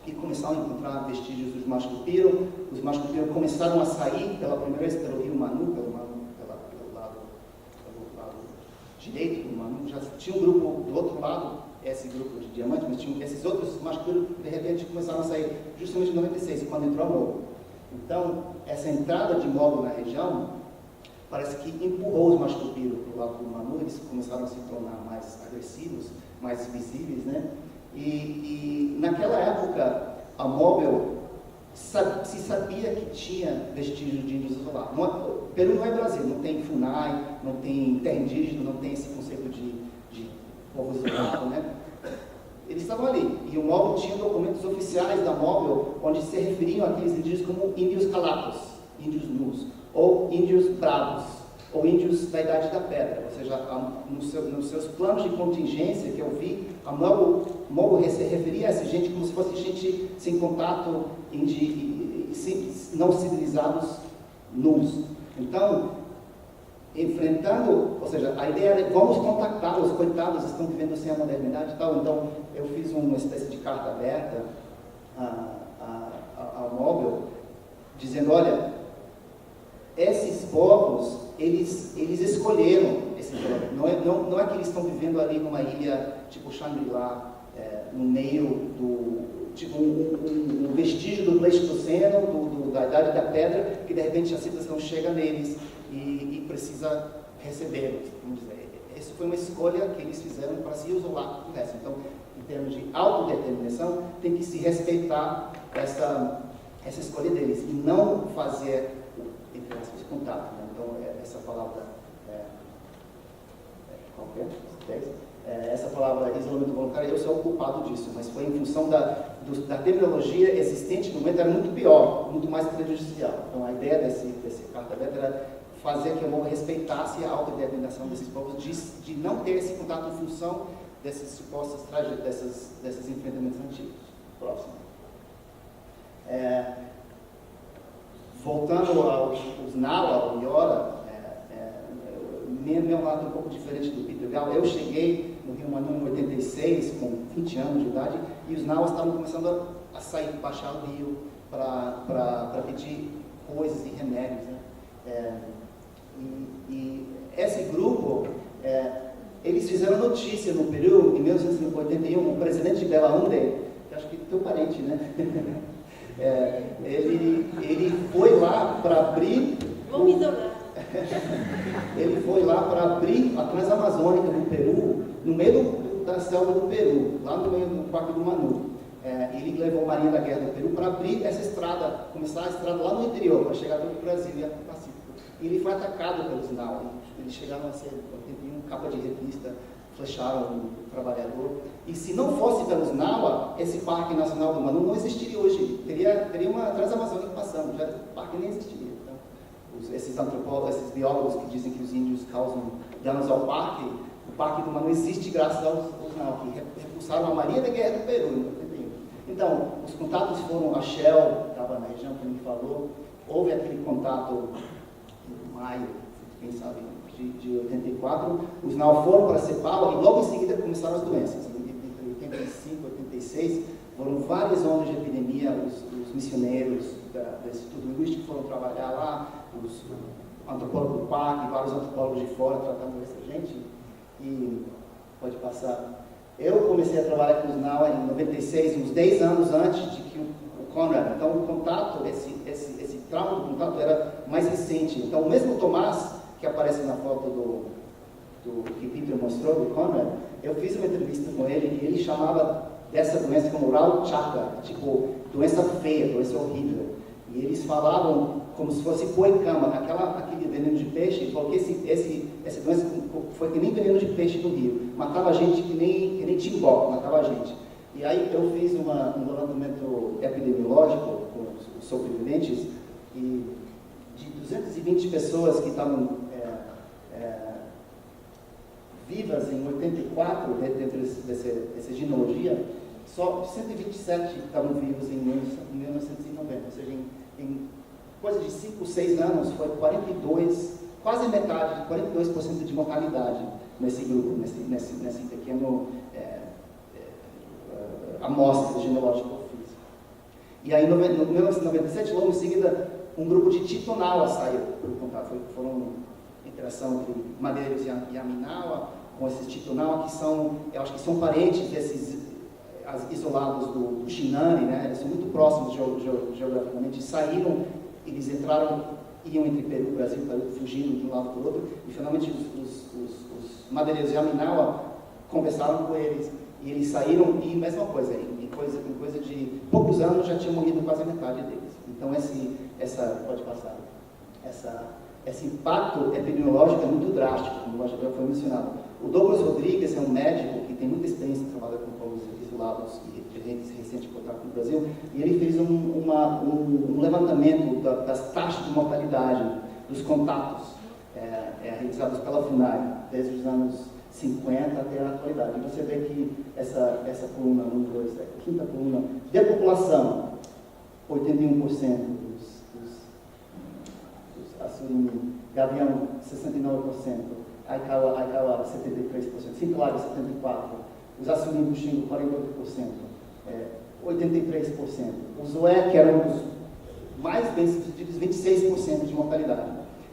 e começaram a encontrar vestígios dos macho-cupiro, os macho-cupiro começaram a sair pela primeira vez pelo Rio Manu, pelo lado direito do Manu. Já tinha um grupo do outro lado, esse grupo de diamante, mas tinha esses outros macho-cupiro, de repente começaram a sair justamente em 96, quando entrou a MOBO. Então, essa entrada de MOBO na região parece que empurrou os macho-cupiro para o lado do Manu, eles começaram a se tornar mais agressivos, mais visíveis, né? E naquela época, a MOBO se sabia que tinha vestígios de índios isolados. Peru não é Brasil, não tem FUNAI, não tem terra indígena, não tem esse conceito de povo isolado, né? Eles estavam ali, e o MOBO tinha documentos oficiais da MOBO, onde se referiam àqueles indígenas como índios calatos, índios nus, ou índios bravos, ou índios da Idade da Pedra. Ou seja, nos seus planos de contingência que eu vi, a MOBO se referia a essa gente como se fosse gente sem contato, não civilizados, nus. Então, enfrentando, ou seja, a ideia era, vamos contactá-los, coitados, estão vivendo sem a modernidade e tal. Então, eu fiz uma espécie de carta aberta ao MOBO, dizendo, olha, esses povos, eles escolheram esse povo. Não é que eles estão vivendo ali numa ilha tipo Shangri-La, no meio do, tipo um vestígio do Pleistoceno, da Idade da Pedra, que de repente a civilização chega neles e precisa recebê-los, vamos dizer. Essa foi uma escolha que eles fizeram para se isolar do resto. Então, em termos de autodeterminação, tem que se respeitar essa escolha deles e não fazer, entre aspas, contato. Né? Então, essa palavra, essa palavra isolamento voluntário, eu sou o culpado disso, mas foi em função da terminologia existente no momento, era muito pior, muito mais prejudicial. Então, a ideia desse carta aberta era fazer que o povo respeitasse a autodeterminação desses povos, de não ter esse contato em função dessas supostas tragédias, desses enfrentamentos antigos. Próximo. Voltando aos Nawa, ao Iora, meu relato é um pouco diferente do Peter Gal. Eu cheguei no Rio Manu em 86, com 20 anos de idade, e os Nawas estavam começando a sair, baixar o rio para pedir coisas e remédios. Né? E esse grupo, eles fizeram notícia no Peru, em 1981, o presidente de Belaúnde, que acho que é teu parente, né? Ele foi lá para abrir. Vamos isolar. Ele foi lá para abrir a Transamazônica do Peru, no meio da selva do Peru, lá no meio do Parque do Manu. Ele levou a Marinha da Guerra do Peru para abrir essa estrada, começar a estrada lá no interior, para chegar até o Brasil e o Pacífico. E ele foi atacado pelos Nawa. Eles chegaram a ser, capa de revista, flecharam o trabalhador. E se não fosse pelos Nawa, esse Parque Nacional do Manu não existiria hoje. Teria uma Transamazônica passando, já o parque nem existiria. Então, esses antropólogos, esses biólogos que dizem que os índios causam danos ao parque, o Parque do Manu existe graças aos Nau, que repulsaram a Marinha da Guerra do Peru em 91. Então, os contatos foram, a Shell estava na região, como ele falou, houve aquele contato em maio, quem sabe, de 84, os Nau foram para Cepal e logo em seguida começaram as doenças. Entre 85 e 86, foram várias ondas de epidemia, os missioneiros do Instituto Linguístico foram trabalhar lá, os antropólogos do parque, vários antropólogos de fora tratando essa gente, e pode passar. Eu comecei a trabalhar com os Nau em 96, uns 10 anos antes de que o Conrad, então o contato, esse trauma do contato era mais recente. Então o mesmo Tomás, que aparece na foto do que Peter mostrou, do Conrad, eu fiz uma entrevista com ele e ele chamava dessa doença como Rao Chaka, tipo, doença feia, doença horrível. E eles falavam como se fosse poicama, aquele veneno de peixe, ele falou que essa doença foi que nem veneno de peixe do rio, matava a gente que nem timbó, matava a gente. E aí eu fiz um levantamento epidemiológico com os sobreviventes, e de 220 pessoas que estavam vivas em 84, dentro dessa genealogia, só 127 estavam vivos em 1990, ou seja, em coisa de 5, 6 anos, foi 42, quase metade, 42% de mortalidade nesse grupo, nesse pequeno amostra genealógica que eu fiz. E aí, em 1997, logo em seguida, um grupo de Titonawa saiu por contato. Foram interação entre madeireiros e Aminawa, com esses Titonawa, que são, eu acho que são parentes desses isolados do Shinane, né? Eles são muito próximos geograficamente, saíram, eles iam entre Peru e Brasil, fugindo de um lado para o outro, e finalmente os madeireiros de Aminawa conversaram com eles, e eles saíram, e mesma coisa, em coisa de poucos anos já tinha morrido quase a metade deles. Então pode passar, esse impacto epidemiológico é muito drástico, como já foi mencionado. O Douglas Rodrigues é um médico que tem muita experiência em trabalhar com povos isolados e recente contato no Brasil, e ele fez um levantamento das taxas de mortalidade dos contatos realizados pela FUNAI, desde os anos 50 até a atualidade. E você vê que essa coluna, a quinta coluna, de população, 81% dos Assurim, Gavião, 69%, Aikawa, 73%, Cinclário, 74%, os Assurim do Xingu, 48%, 83%, os Zoé, que eram os mais bem sucedidos, 26% de mortalidade.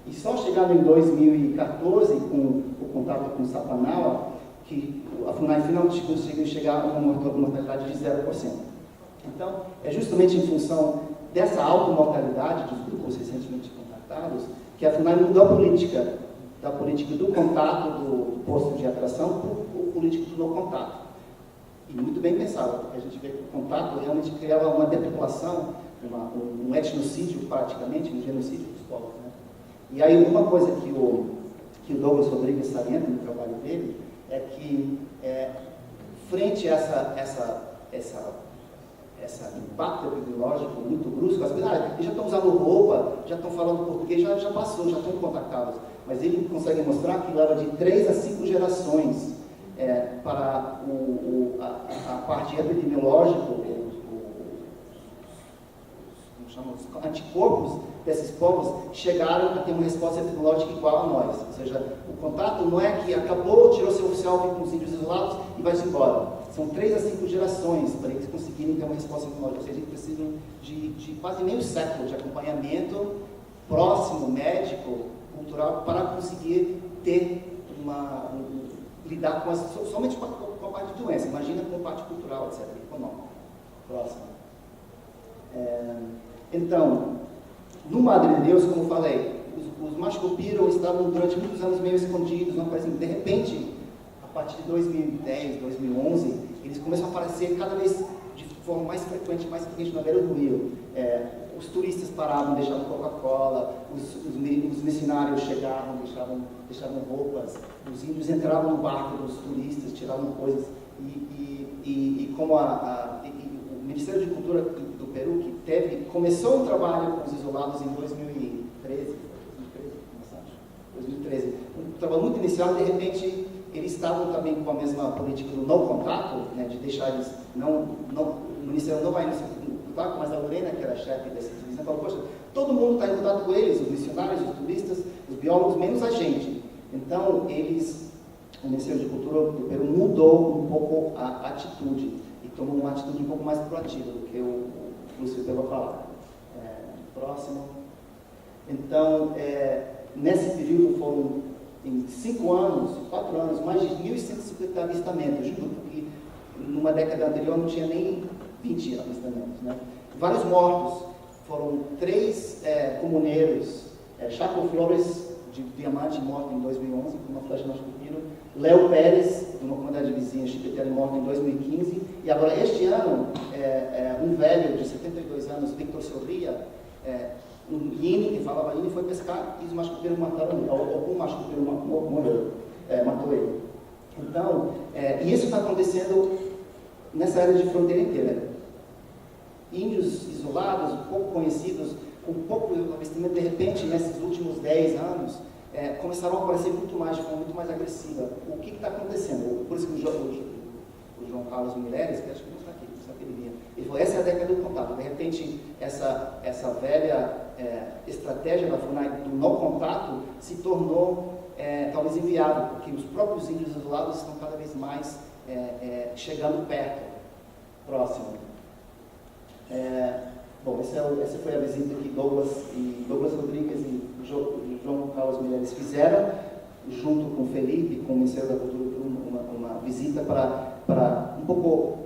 E só chegando em 2014, com o contato com o Sapanawa, que a FUNAI finalmente conseguiu chegar a uma mortalidade de 0%. Então, é justamente em função dessa alta mortalidade dos grupos recentemente contactados que a FUNAI mudou a política, da política do contato, do posto de atração, para o político do não contato. E muito bem pensado, porque a gente vê que o contato realmente criava uma depopulação, um etnocídio praticamente, um genocídio dos povos, né? E aí uma coisa que o Douglas Rodrigues salienta no trabalho dele é que, frente a esse impacto epidemiológico muito brusco, as pessoas já estão usando roupa, já estão falando português, já passou, já estão contactados. Mas ele consegue mostrar que leva de 3 a 5 gerações para a parte epidemiológica, os anticorpos desses povos chegaram a ter uma resposta epidemiológica igual a nós. Ou seja, o contato não é que acabou, tirou seu oficial, vem com os índios isolados e vai-se embora. São 3 a 5 gerações para eles conseguirem ter uma resposta epidemiológica. Ou seja, eles precisam de quase meio século de acompanhamento próximo, médico, cultural, para conseguir ter lidar somente com a parte de doença. Imagina com a parte cultural, etc. Econômica. Próximo. Então, no Madre de Deus, como eu falei, os Mashkopiro estavam durante muitos anos meio escondidos, não apareciam. De repente, a partir de 2010, 2011, eles começam a aparecer cada vez de forma mais frequente na beira do rio. Os turistas paravam, deixavam Coca-Cola, os missionários chegavam, deixavam roupas, os índios entravam no barco dos turistas, tiravam coisas, e como o Ministério de Cultura do Peru, que começou um trabalho com os isolados em 2013, 2013. Um trabalho muito inicial, de repente, eles estavam também com a mesma política do não contato, né, de deixar eles, o Ministério não vai no contato, mas a Lorena, que era chefe dessa divisão, falou, poxa, todo mundo está em contato com eles, os missionários, os turistas, os biólogos, menos a gente. Então, o Ministério de Cultura do Peru mudou um pouco a atitude, e tomou uma atitude um pouco mais proativa do que o Lúcio vai falar. Próximo. Então, nesse período foram, em 5 anos, 4 anos, mais de 1.150 avistamentos, porque numa década anterior não tinha nem 20 avistamentos, né? Vários mortos, foram 3 comuneiros, Chaco Flores, de Diamante, morto em 2011, com uma flecha no Chupiro, Léo Pérez, de uma comunidade vizinha, Chipetelli, morto em 2015, e agora, este ano, um velho de 72 anos, Victor Sorria, um Yini, que falava Yini, foi pescar e os machucadeiros mataram ele, algum machucadeiro morreu, matou ele. Então, e isso está acontecendo nessa área de fronteira inteira. Índios isolados, pouco conhecidos, com pouco investimento, de repente, nesses últimos 10 anos, começaram a aparecer muito mais, de forma muito mais agressiva. O que está acontecendo? Por isso que o João Carlos Mileres, que acho que não está aqui, ele falou, essa é a década do contato. De repente, essa velha estratégia da FUNAI do não contato se tornou talvez inviável, porque os próprios índios isolados estão cada vez mais chegando perto, próximo. Bom, essa foi a visita que Douglas Rodrigues e João Carlos Mileres fizeram, junto com o Felipe, com o Ministério da Cultura, uma visita para um pouco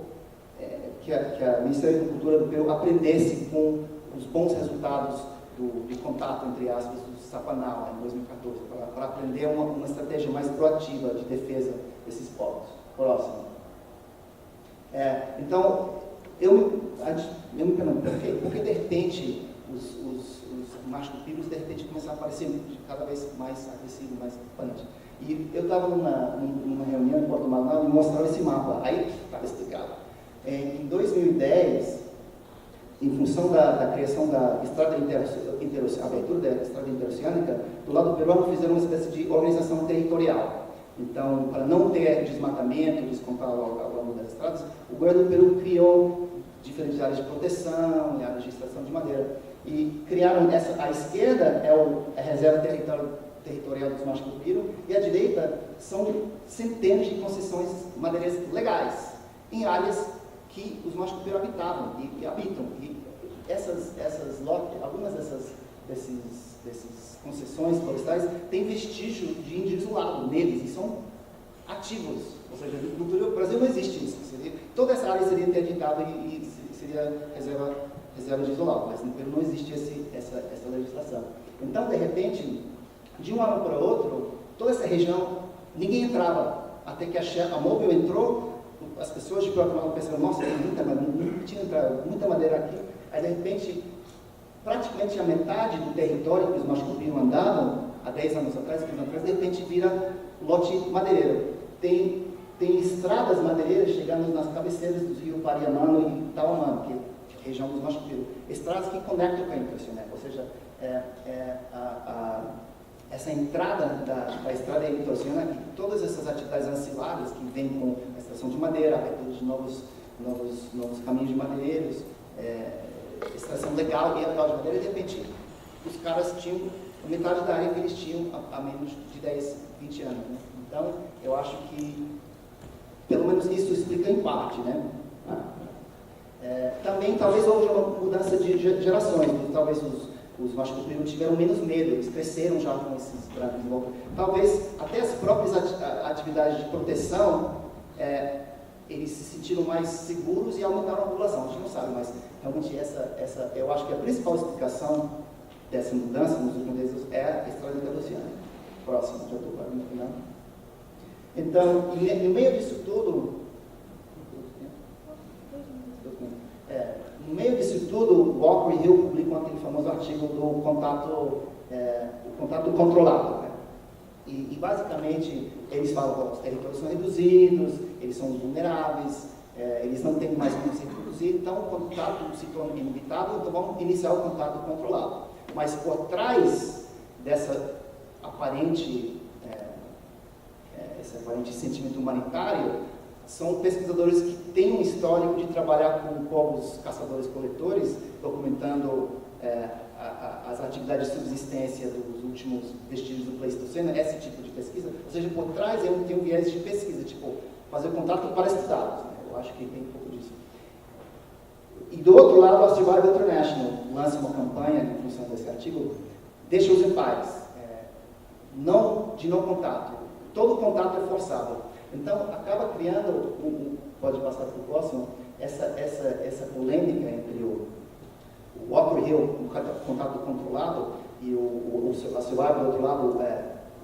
que o Ministério da Cultura do Peru aprendesse com os bons resultados de contato, entre aspas, do Sapanau, em 2014, para aprender uma estratégia mais proativa de defesa desses povos. Próximo. Então, eu me pergunto, por que de repente os machucadeiros de repente começaram a aparecer cada vez mais agressivos, mais preocupantes? E eu estava numa reunião em Porto Manaus e mostraram esse mapa, aí estava explicado. Em 2010, em função da criação da estrada abertura da estrada interoceânica, do lado peruano fizeram uma espécie de organização territorial. Então, para não ter desmatamento, descontar ao longo das estradas, o governo do Peru criou diferentes áreas de proteção e áreas de extração de madeira. E criaram à esquerda a reserva territorial dos Machos do Peru, e à direita são centenas de concessões madeireiras legais, em áreas que os Machos do Peru habitavam e habitam. E algumas dessas concessões florestais têm vestígio de índio isolado neles, e são ativos. Ou seja, no Brasil não existe isso. Toda essa área seria interditada e seria reserva de isolado, mas no Peru não existe essa legislação. Então, de repente, de um ano para outro, toda essa região, ninguém entrava, até que a Mobil entrou, as pessoas de Guatemala pensaram, nossa, tem muita madeira, não tinha entrado, muita madeira aqui, aí de repente, praticamente a metade do território que os Machupiro andavam, há 10 anos atrás, 15 anos atrás, de repente vira lote madeireiro. Tem estradas madeireiras chegando nas cabeceiras do rio Pariamano e Taumã, que é a região dos Machupiro. Estradas que conectam com a Interoceânica, ou seja, essa entrada da estrada interoceânica e todas essas atividades ancilares que vêm com a extração de madeira, abertura de novos caminhos de madeireiros, extração legal e atual de madeira, e de repente os caras tinham metade da área que eles tinham há menos de 10, 20 anos. Né? Então, eu acho que pelo menos isso explica em parte. Né? Também, talvez houve uma mudança de gerações, talvez os Machupiro tiveram menos medo, eles cresceram já com esses brancos de volta. Talvez até as próprias atividades de proteção, eles se sentiram mais seguros e aumentaram a população. A gente não sabe, mas realmente eu acho que a principal explicação dessa mudança nos últimos meses é a estrada interoceânica. Próximo, já estou quase no final. Então, no meio disso tudo, o Walker e Hill publicam aquele famoso artigo do contato controlado. Né? E basicamente, eles falam que os territórios são reduzidos, eles são vulneráveis, eles não têm mais como se reproduzir, então o contato se torna inevitável, então vamos iniciar o contato controlado. Mas por trás dessa esse aparente sentimento humanitário, são pesquisadores que têm um histórico de trabalhar com povos caçadores-coletores, documentando as atividades de subsistência dos últimos vestígios do Pleistoceno, esse tipo de pesquisa. Ou seja, por trás tem um viés de pesquisa, tipo, fazer contato para estudá-los. Né? Eu acho que tem um pouco disso. E do outro lado, a Survival International lança uma campanha, em função desse artigo, deixa-os em paz, de não contato. Todo contato é forçado. Então, acaba criando, pode passar para o próximo, essa polêmica entre o Walker Hill, o contato controlado, e a Survival do outro lado,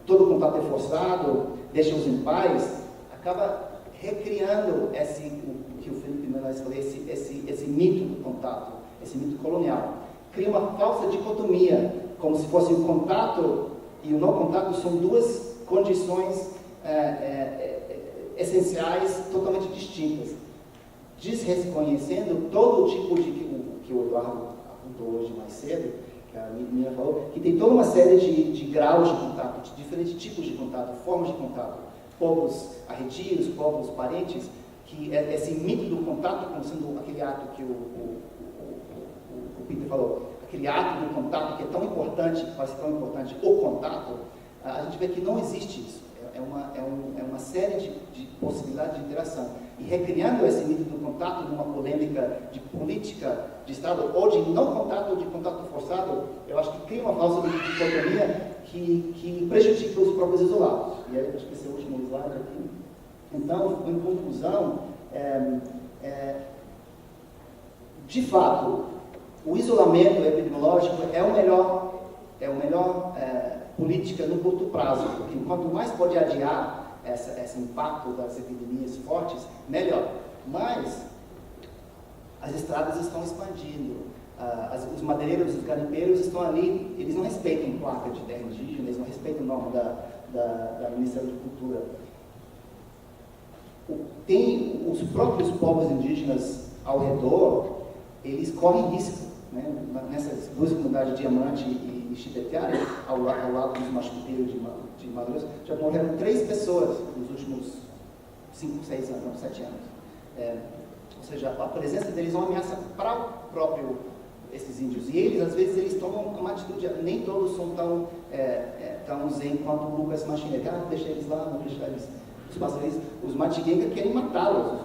todo contato é forçado, deixa-os em paz, acaba recriando o que o Felipe Menezes falou, esse mito do contato, esse mito colonial. Cria uma falsa dicotomia, como se fosse o contato e o não contato são duas condições essenciais totalmente distintas, desreconhecendo todo o tipo de que o Eduardo apontou hoje mais cedo, que a menina falou, que tem toda uma série de graus de contato, de diferentes tipos de contato, formas de contato, povos arredios, povos parentes, que esse mito do contato como sendo aquele ato que o Peter falou, aquele ato do contato que é tão importante, parece tão importante, o contato, a gente vê que não existe isso. É uma série de possibilidades de interação. E recriando esse mito do contato numa polêmica de política de Estado, ou de não contato ou de contato forçado, eu acho que cria uma falsa dicotomia que prejudica os próprios isolados. E aí, acho que esse é o último slide aqui. Então, em conclusão, de fato, o isolamento epidemiológico é o melhor política no curto prazo, porque quanto mais pode adiar esse impacto das epidemias fortes, melhor. Mas as estradas estão expandindo, os madeireiros, os garimpeiros estão ali, eles não respeitam placa de terra indígena, eles não respeitam o nome da Ministério de Cultura. Tem os próprios povos indígenas ao redor, eles correm risco, né? Nessas duas comunidades, Diamante e Chipetiara, ao lado dos Machupeiros de Mato Grosso, já morreram 3 pessoas nos últimos 5, 6 anos, 7 anos. Ou seja, a presença deles é uma ameaça para esses índios. E eles, às vezes, eles tomam uma atitude, nem todos são tão zen quanto o Lucas Machina. Deixa eles lá, não deixa eles. Os Matiguenga querem matá-los,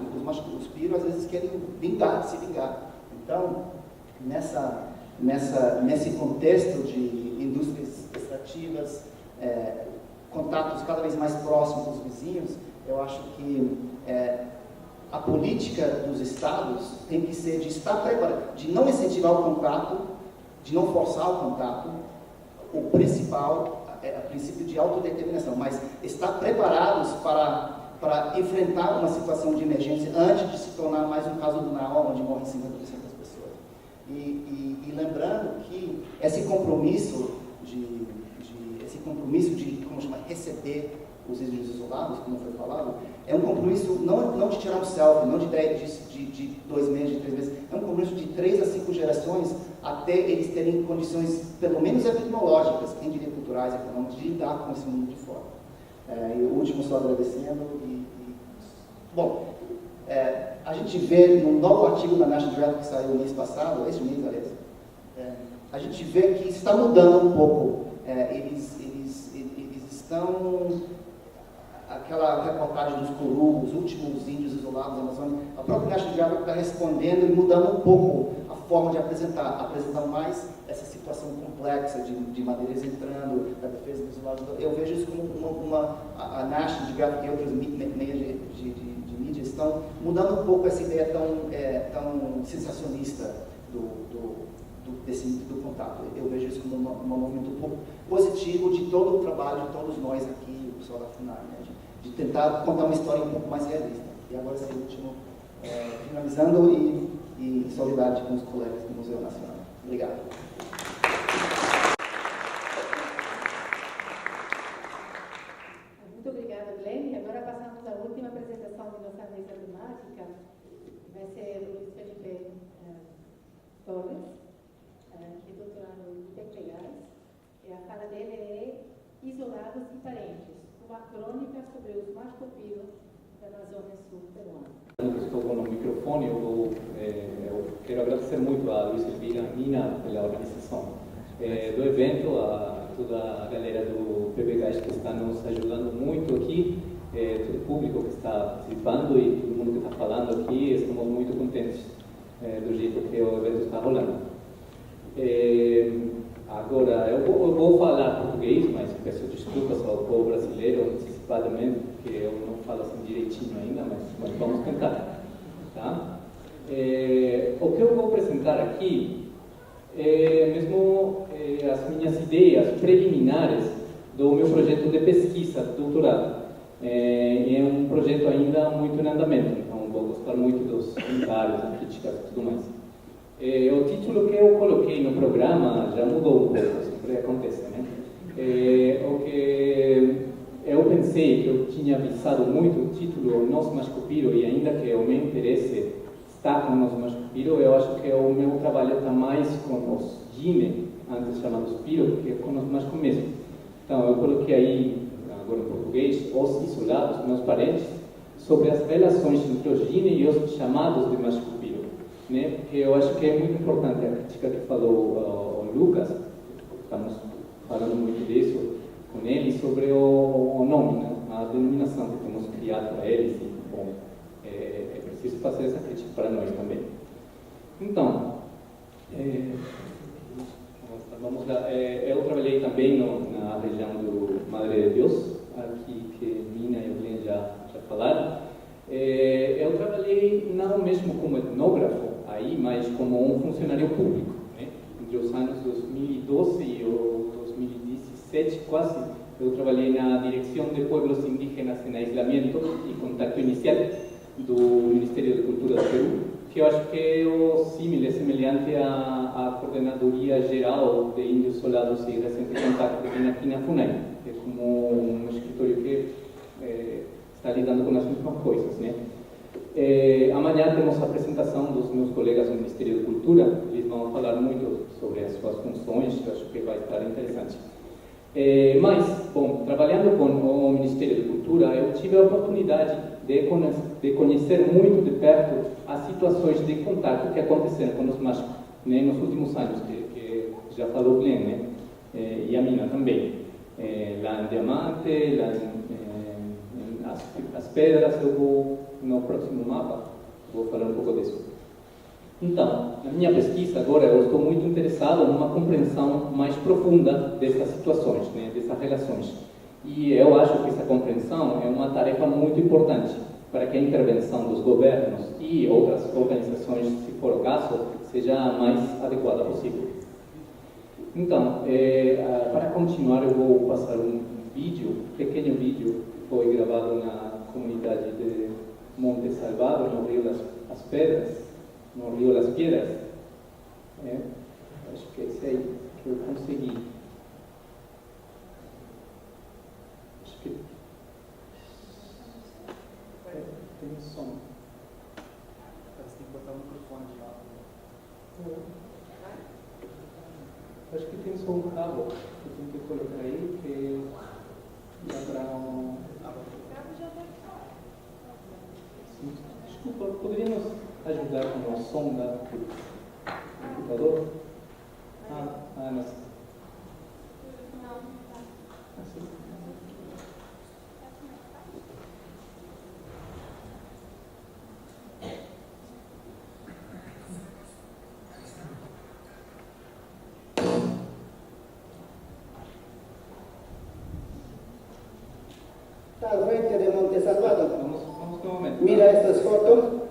os Piro, às vezes, querem se vingar. Então, nesse contexto de indústrias extrativas, contatos cada vez mais próximos dos vizinhos, eu acho que a política dos estados tem que ser de estar preparado, de não incentivar o contato, de não forçar o contato, o principal é o princípio de autodeterminação, mas estar preparados para enfrentar uma situação de emergência antes de se tornar mais um caso do Naó, onde morrem 50% das pessoas. E lembrando que esse compromisso de como chama, receber os índios isolados, como foi falado, é um compromisso não de tirar um selfie, não de 2 meses, de 3 meses, é um compromisso de 3 a 5 gerações até eles terem condições, pelo menos epidemiológicas, quem diria culturais, econômicas, de lidar com esse mundo de fora. E o último só agradecendo. Bom, a gente vê num novo artigo da National Geographic que saiu no mês passado, esse mês, aliás, a gente vê que está mudando um pouco. Eles estão... Aquela reportagem dos Curus, os últimos índios isolados da Amazônia, a própria National Geographic está respondendo e mudando um pouco a forma de apresentando mais essa situação complexa de madeireiros entrando, da defesa dos isolados. Eu vejo isso como a National Geographic e outros meios de mídia estão mudando um pouco essa ideia tão sensacionista do contato. Eu vejo isso como um movimento um pouco positivo de todo o trabalho de todos nós aqui, o pessoal da FUNAI, né? De tentar contar uma história um pouco mais realista. E agora, esse último, finalizando e solidariedade com os colegas do Museu Nacional. Obrigado. Muito obrigada, Glenn. Agora passamos à última apresentação de nossa mesa temática. Vai ser o Luiz Felipe Torres, que é doutorado em Teclegais. E a fala dele é isolados e parentes, uma crônica sobre os Mashco-Piro da Amazônia Sul peruana. Estou com o microfone, eu quero agradecer muito a Luiz Elvira Mina pela organização do evento, a toda a galera do PBGás que está nos ajudando muito aqui, todo o público que está participando e todo mundo que está falando aqui, estamos muito contentes do jeito que o evento está rolando. Agora, eu vou falar português, mas peço desculpas ao povo brasileiro antecipadamente, porque eu não falo assim direitinho ainda, mas vamos tentar. Tá? O que eu vou apresentar aqui é mesmo as minhas ideias preliminares do meu projeto de pesquisa doutorado. É um projeto ainda muito em andamento, então vou gostar muito dos comentários, críticas e tudo mais. O título que eu coloquei no programa já mudou um pouco, sempre acontece, né? O que eu pensei que eu tinha avisado muito o título Nós Mashco-Piro, e ainda que o meu interesse está com Nós Mashco-Piro, eu acho que o meu trabalho está mais com os Jine, antes chamados Piro, porque com os Mashco mesmo. Então eu coloquei aí, agora em português, os isolados, meus parentes, sobre as relações entre os Jine e os chamados de Mashco-Piro. Né? Porque eu acho que é muito importante a crítica que falou o Lucas, estamos falando muito disso com ele, sobre o nome, né? A denominação que temos criado para eles, e, bom, é preciso fazer essa crítica para nós também. Então, vamos lá, eu trabalhei também na região do Madre de Deus, aqui que Mina e o Glenn já falaram. Eu trabalhei não mesmo como etnógrafo aí, mas como um funcionário público, né? Entre os anos 2012 e 2017 quase, eu trabalhei na Direção de Pueblos Indígenas em Aislamiento e Contato Inicial do Ministério da Cultura do Peru, que eu acho que é semelhante à Coordenadoria Geral de Índios Isolados e Recente Contato que tem aqui na FUNAI, que é como um escritório que está lidando com as mesmas coisas, né? Amanhã temos a apresentação dos meus colegas do Ministério da Cultura, eles vão falar muito sobre as suas funções, eu acho que vai estar interessante. Mas, bom, trabalhando com o Ministério da Cultura, eu tive a oportunidade de conhecer muito de perto as situações de contato que aconteceram com os Mashco, né, nos últimos anos, que já falou o Glenn, né, e a Mina também. Lá em Diamante, lá as pedras, eu vou, no próximo mapa, vou falar um pouco disso. Então, na minha pesquisa agora, eu estou muito interessado numa compreensão mais profunda dessas situações, né, dessas relações. E eu acho que essa compreensão é uma tarefa muito importante para que a intervenção dos governos e outras organizações, se for o caso, seja a mais adequada possível. Então, para continuar, eu vou passar um pequeno vídeo, que foi gravado na comunidade de Monte Salvado, no Rio das Pedras, no Rio das Piedras. Acho que é esse aí que eu consegui. Acho que tem som. Você tem que botar o microfone de lado. Acho que tem só um cabo que tem que colocar aí, que dá para um... Desculpa, poderia nos ajudar com o som do computador? Não sei. Assim. Al frente de Monte Salvado. Vamos um momento. Mira estas fotos.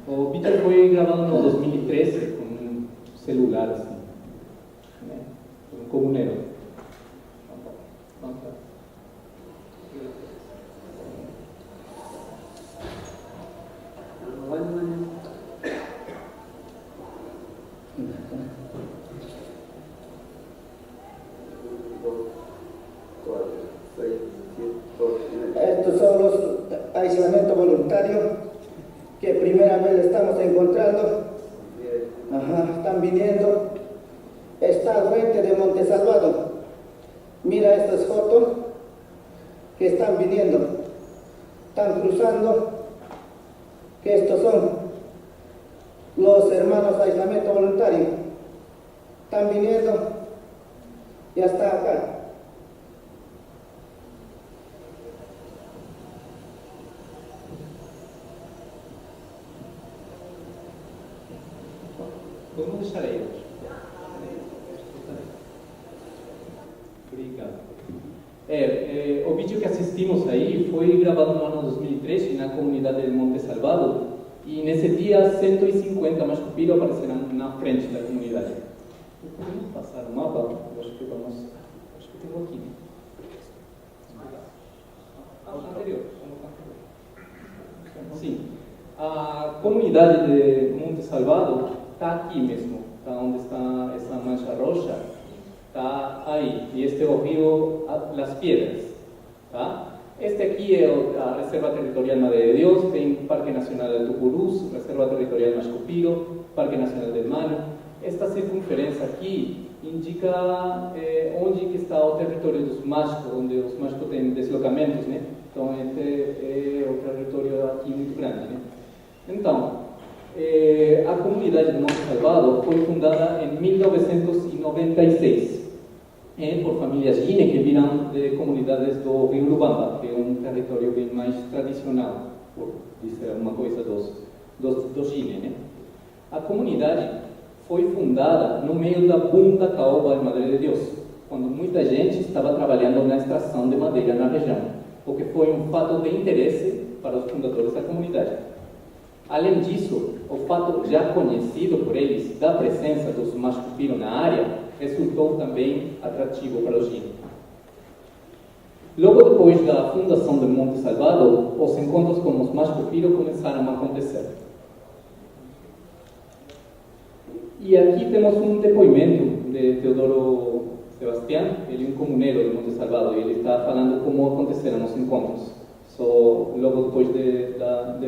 O vídeo foi gravado no 2013 com um celular assim, né? Um comuneiro. Vamos lá. Estos son los aislamientos voluntarios que primera vez estamos encontrando. Ajá, están viniendo. Está al frente de Monte Salvado. Mira estas fotos que están viniendo, están cruzando, que estos son los hermanos de aislamiento voluntario. Están viniendo y hasta acá. Podemos deixar aí. Obrigado. O vídeo que assistimos aí foi gravado no ano 2013 na comunidade de Monte Salvado e nesse dia 150 Mashco-Piro apareceram na frente da comunidade. Podemos passar o mapa? Eu acho que eu tenho aqui. Anterior. Sim. A comunidade de Monte Salvado está aqui mesmo, está onde está essa mancha roxa, está aí. E este é o rio Las Piedras, tá? Este aqui é a Reserva Territorial Madre de Deus, tem Parque Nacional del Tucurús, Reserva Territorial Mashco-Piro, Parque Nacional del Mano. Esta circunferência aqui indica onde que está o território dos Mashco, onde os Mashco têm deslocamentos, né? Então, este é o território aqui muito grande, né? Então, a comunidade de Monte Salvado foi fundada em 1996 por famílias Gine que viram de comunidades do Rio Urubamba, que é um território bem mais tradicional, por dizer uma coisa dos Gine, né? A comunidade foi fundada no meio da boom da caoba de Madre de Deus, quando muita gente estava trabalhando na extração de madeira na região, o que foi um fato de interesse para os fundadores da comunidade. Além disso, o fato já conhecido por eles da presença dos Mashco-Piro na área resultou também atrativo para os Gine. Logo depois da fundação de Monte Salvado, os encontros com os Mashco-Piro começaram a acontecer. E aqui temos um depoimento de Teodoro Sebastián, ele é um comuneiro de Monte Salvado, e ele está falando como aconteceram os encontros, logo depois de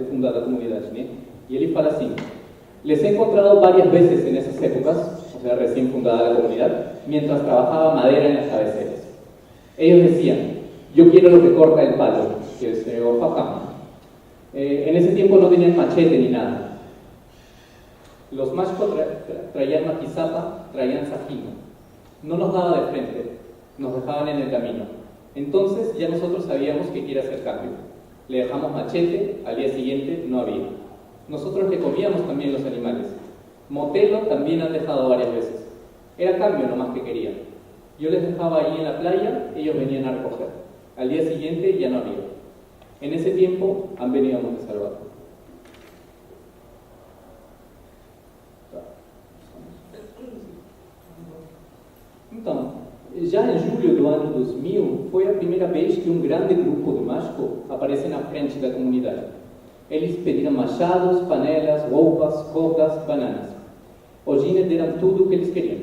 fundar a comunidade, né? E ele fala assim: les he encontrado varias veces en esas épocas, o sea, recién fundada la comunidad, mientras trabajaba madera en las cabeceras. Ellos decían: yo quiero lo que corta el palo, que es el señor Fajama. En ese tiempo no tenían machete ni nada. Los Mashco traían maquizapa, traían sajino. No nos daba de frente, nos dejaban en el camino. Entonces ya nosotros sabíamos que quiere hacer cambio. Le dejamos machete, al día siguiente no había. Nosotros le comíamos también los animales. Motelo también han dejado varias veces. Era cambio nomás que querían. Yo les dejaba ahí en la playa, ellos venían a recoger. Al día siguiente ya no había. En ese tiempo han venido a Monte Salvado. Então, já em julho do ano 2000, foi a primeira vez que um grande grupo de Mashco aparece na frente da comunidade. Eles pediram machados, panelas, roupas, cordas, bananas. Os Gine deram tudo o que eles queriam.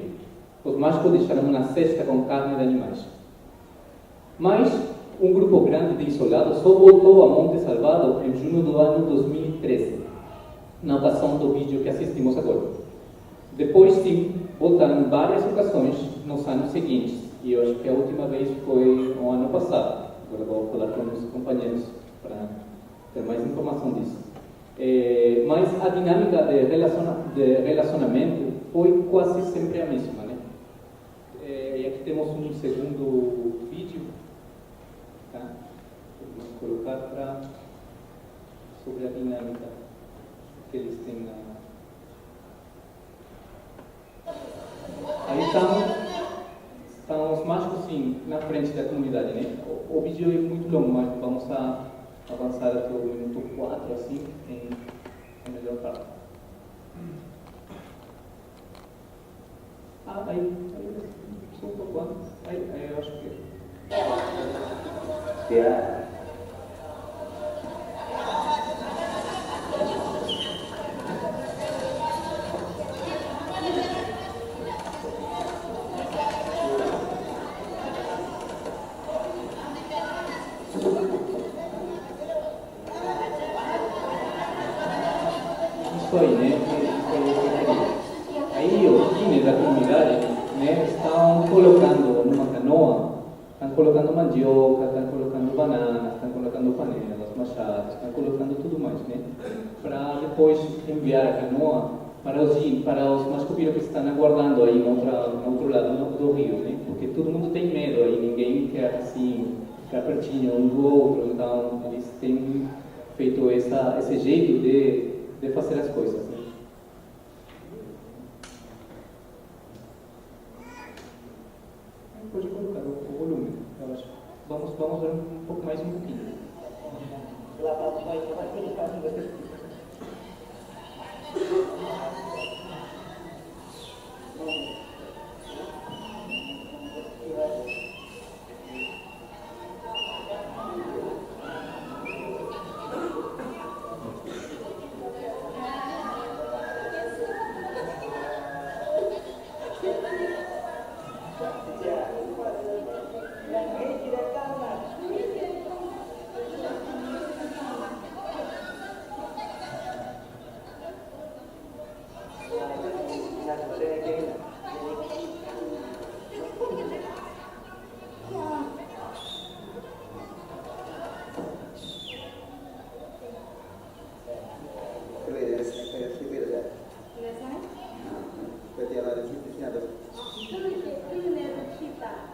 Os Mashco deixaram uma cesta com carne de animais. Mas um grupo grande de isolados só voltou a Monte Salvado em junho do ano 2013, na ocasião do vídeo que assistimos agora. Depois, sim, voltaram em várias ocasiões nos anos seguintes, e eu acho que a última vez foi no ano passado. Agora vou falar com os companheiros para ter mais informação disso. Mas a dinâmica de relacionamento foi quase sempre a mesma, né? E aqui temos um segundo vídeo, tá? Vamos colocar sobre a dinâmica que eles têm na... Aí estão os Mashcos, sim, na frente da comunidade, né? O vídeo é muito longo, mas vamos avançar até o minuto 4, assim, em melhor parte. Aí, só um pouco antes. Aí, eu acho que... Isso aí, né? Aí os Gine da comunidade, né, estão colocando numa canoa colocando mandioca, estão colocando banana, estão colocando panelas, machados, estão colocando tudo mais, né? Para depois enviar a canoa para os mascopiros que estão aguardando aí no outro lado do rio, né? Porque todo mundo tem medo aí, ninguém quer assim ficar pertinho um do outro, então eles têm feito esse jeito de fazer as coisas, né? Pode colocar o volume, eu acho. Vamos ver um pouco mais um pouquinho.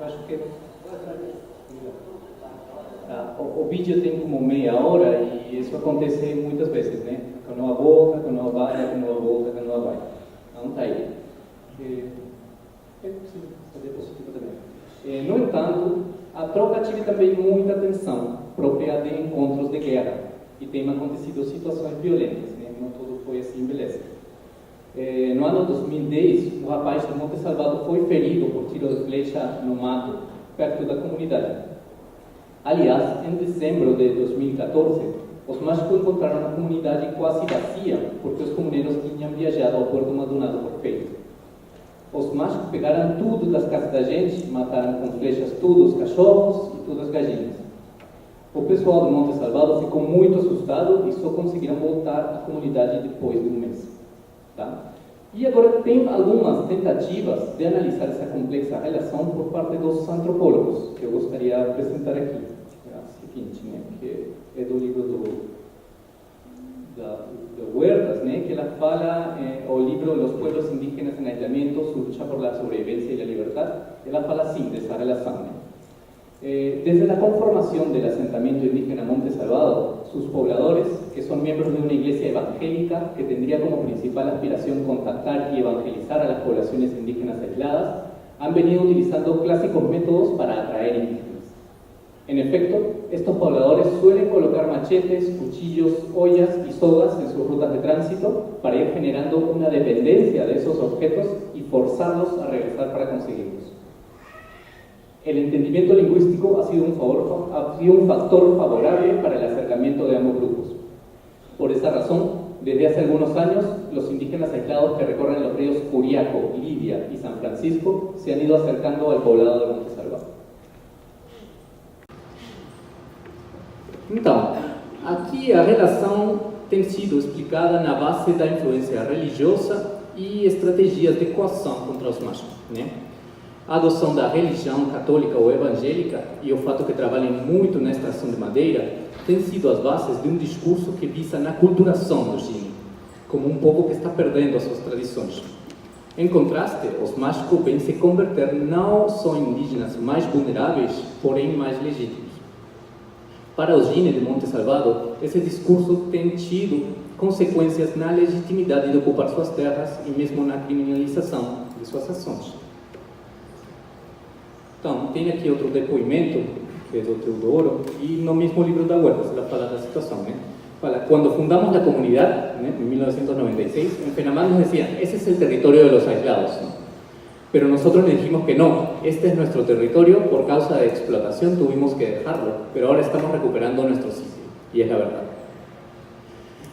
Acho que o vídeo tem como meia hora e isso acontece muitas vezes, né? Canoa volta, canoa vai, canoa volta, canoa vai. Não está aí. É possível fazer positivo também. No entanto, a troca tive também muita atenção, própria de encontros de guerra, e tem acontecido situações violentas, né? Não tudo foi assim, beleza. No ano 2010, o rapaz de Monte Salvado foi ferido por tiro de flecha no mato, perto da comunidade. Aliás, em dezembro de 2014, os mágicos encontraram a comunidade quase vazia, porque os comuneiros tinham viajado ao Porto Maldonado por feito. Os mágicos pegaram tudo das casas da gente, mataram com flechas todos os cachorros e todas as galinhas. O pessoal do Monte Salvado ficou muito assustado e só conseguiram voltar à comunidade depois de um mês. Tá? E agora tem algumas tentativas de analisar essa complexa relação por parte dos antropólogos, que eu gostaria de apresentar aqui. É a seguinte, né, que é do livro de Huertas, né, que ela fala, o livro Los Pueblos Indígenas en Aislamiento, su lucha por la sobrevivencia y la libertad, ela fala assim dessa relação, né? Desde la conformación del asentamiento indígena Monte Salvado, sus pobladores, que son miembros de una iglesia evangélica que tendría como principal aspiración contactar y evangelizar a las poblaciones indígenas aisladas, han venido utilizando clásicos métodos para atraer indígenas. En efecto, estos pobladores suelen colocar machetes, cuchillos, ollas y sogas en sus rutas de tránsito para ir generando una dependencia de esos objetos y forzarlos a regresar para conseguirlos. El entendimiento lingüístico ha sido un factor favorable para el acercamiento de ambos grupos. Por esa razón, desde hace algunos años, los indígenas aislados que recorren los ríos Curiaco, Lidia y San Francisco se han ido acercando al poblado de Monte Salvado. Então, aqui a relação tem sido explicada na base da influência religiosa e estratégias de coação contra os machos, né? A adoção da religião católica ou evangélica e o fato que trabalhem muito na extração de madeira têm sido as bases de um discurso que visa na culturação do Jini, como um povo que está perdendo as suas tradições. Em contraste, os machos vêm se converter não só em indígenas mais vulneráveis, porém mais legítimos. Para os Jini de Monte Salvado, esse discurso tem tido consequências na legitimidade de ocupar suas terras e mesmo na criminalização de suas ações. Então, tem aqui outro depoimento, que é do Teodoro, e no mesmo livro da Huertas, ela fala da situação, né? Fala, quando fundamos a comunidade, né, em 1996, en Fenamán nos decían, ese es el territorio de los aislados, ¿no? Pero nosotros le dijimos que no, este es nuestro territorio, por causa de explotación tuvimos que dejarlo, pero ahora estamos recuperando nuestro sitio, y es la verdad.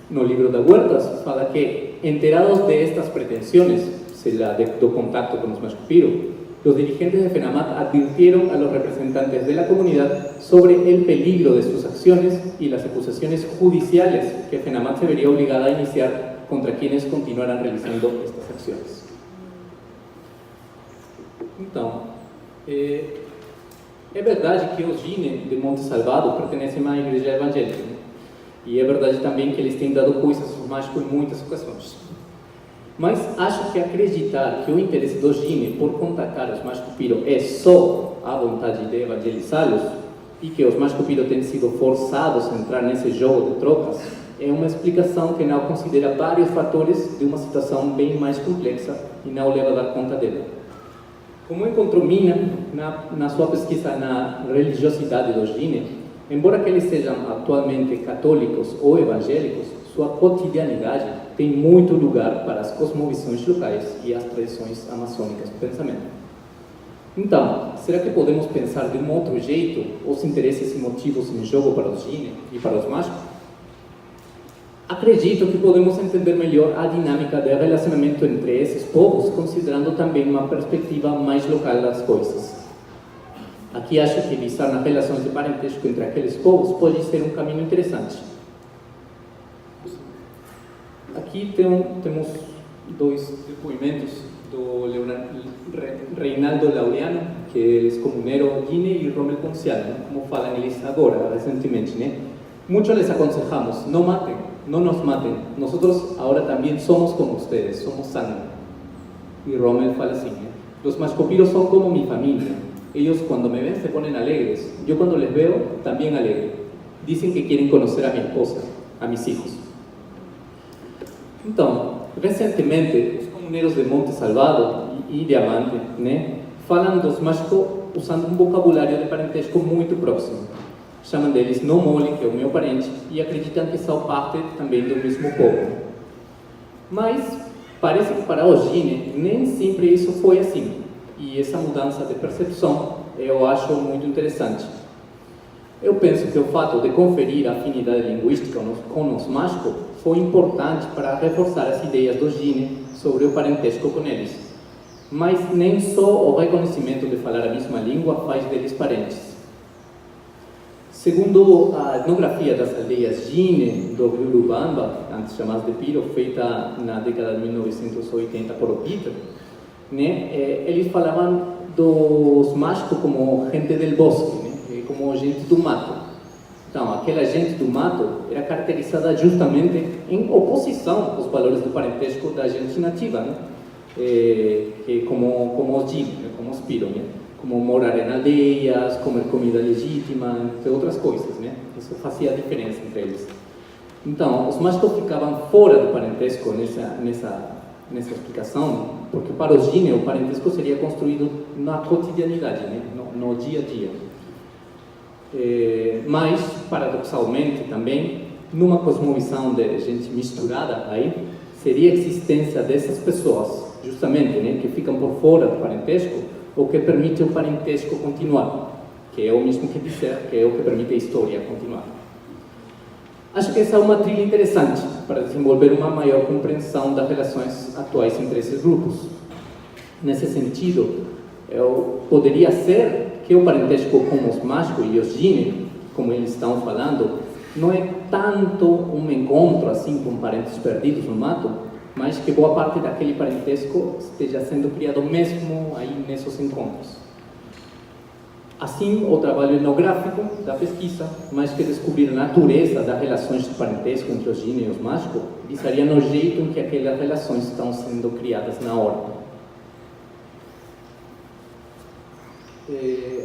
No libro da Huertas fala que, enterados de estas pretensiones, se la do contacto con los Mashupiro, los dirigentes de FENAMAT advirtieron a los representantes de la comunidad sobre el peligro de sus acciones y las acusaciones judiciales que FENAMAT se vería obligada a iniciar contra quienes continuaran realizando estas acciones. Então, É verdade que os Gine de Monte Salvado pertencem à igreja evangélica, né? E é verdade também que eles têm dado coisas aos mágicos em muitas ocasiões. Mas acho que acreditar que o interesse dos Gine por contactar os mágicos piro é só a vontade de evangelizá-los e que os mágicos piro têm sido forçados a entrar nesse jogo de trocas é uma explicação que não considera vários fatores de uma situação bem mais complexa e não leva a dar conta dela. Como encontrou Mina na sua pesquisa na religiosidade dos Gine, embora que eles sejam atualmente católicos ou evangélicos, sua cotidianidade tem muito lugar para as cosmovisões locais e as tradições amazônicas do pensamento. Então, será que podemos pensar de um outro jeito os interesses e motivos em jogo para os Gine e para os mágicos? Acredito que podemos entender melhor a dinâmica de relacionamento entre esses povos, considerando também uma perspectiva mais local das coisas. Aqui acho que visar nas relações de parentesco entre aqueles povos pode ser um caminho interessante. Aqui temos dois depoimentos do Reinaldo Laureano, que é ex-comunero Gine, e Romel Ponciano, né? Como falam eles agora, recentemente, né? Muchos les aconsejamos, no maten, no nos maten, nosotros ahora también somos como ustedes, somos sangre. Y Rommel fala así, ¿eh? Los mascopiros son como mi familia, ellos cuando me ven se ponen alegres, yo cuando les veo también alegre. Dicen que quieren conocer a mi esposa, a mis hijos. Então, recentemente, os comuneiros de Monte Salvado e Diamante, né, falam dos mágicos usando um vocabulário de parentesco muito próximo. Chamam deles no mole, que é o meu parente, e acreditam que são parte também do mesmo povo. Mas parece que para os Gine nem sempre isso foi assim, e essa mudança de percepção eu acho muito interessante. Eu penso que o fato de conferir a afinidade linguística com os mágicos foi importante para reforçar as ideias dos Gine sobre o parentesco com eles. Mas nem só o reconhecimento de falar a mesma língua faz deles parentes. Segundo a etnografia das aldeias Gine do Rio Urubamba, antes chamadas de Piro, feita na década de 1980 por Peter, né, eles falavam dos mágicos como gente del bosque, né, como gente do mato. Então, aquela gente do mato era caracterizada justamente em oposição aos valores do parentesco da gente nativa, né, como os Gine, né, como os Piro, né, como morar em aldeias, comer comida legítima, entre outras coisas, né? Isso fazia a diferença entre eles. Então, os mágicos ficavam fora do parentesco nessa explicação, porque para os Gine o parentesco seria construído na cotidianidade, né? No dia a dia. Mas, paradoxalmente também, numa cosmovisão de gente misturada aí, seria a existência dessas pessoas, justamente, né, que ficam por fora do parentesco, o que permite o parentesco continuar, que é o mesmo que dizer, que é o que permite a história continuar. Acho que essa é uma trilha interessante para desenvolver uma maior compreensão das relações atuais entre esses grupos. Nesse sentido, poderia ser que o parentesco com os mágicos e os Gine, como eles estão falando, não é tanto um encontro assim com parentes perdidos no mato, mas que boa parte daquele parentesco esteja sendo criado mesmo aí nesses encontros. Assim, o trabalho etnográfico da pesquisa, mais que descobrir a natureza das relações de parentesco entre os Gine e os mágicos, visaria no jeito em que aquelas relações estão sendo criadas na hora.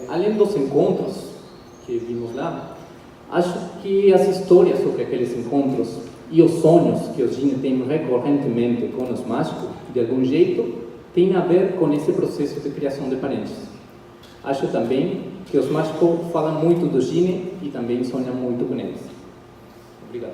Além dos encontros que vimos lá, acho que as histórias sobre aqueles encontros e os sonhos que os Gine têm recorrentemente com os mágicos, de algum jeito, têm a ver com esse processo de criação de parentes. Acho também que os mágicos falam muito dos Gine e também sonham muito com eles. Obrigado.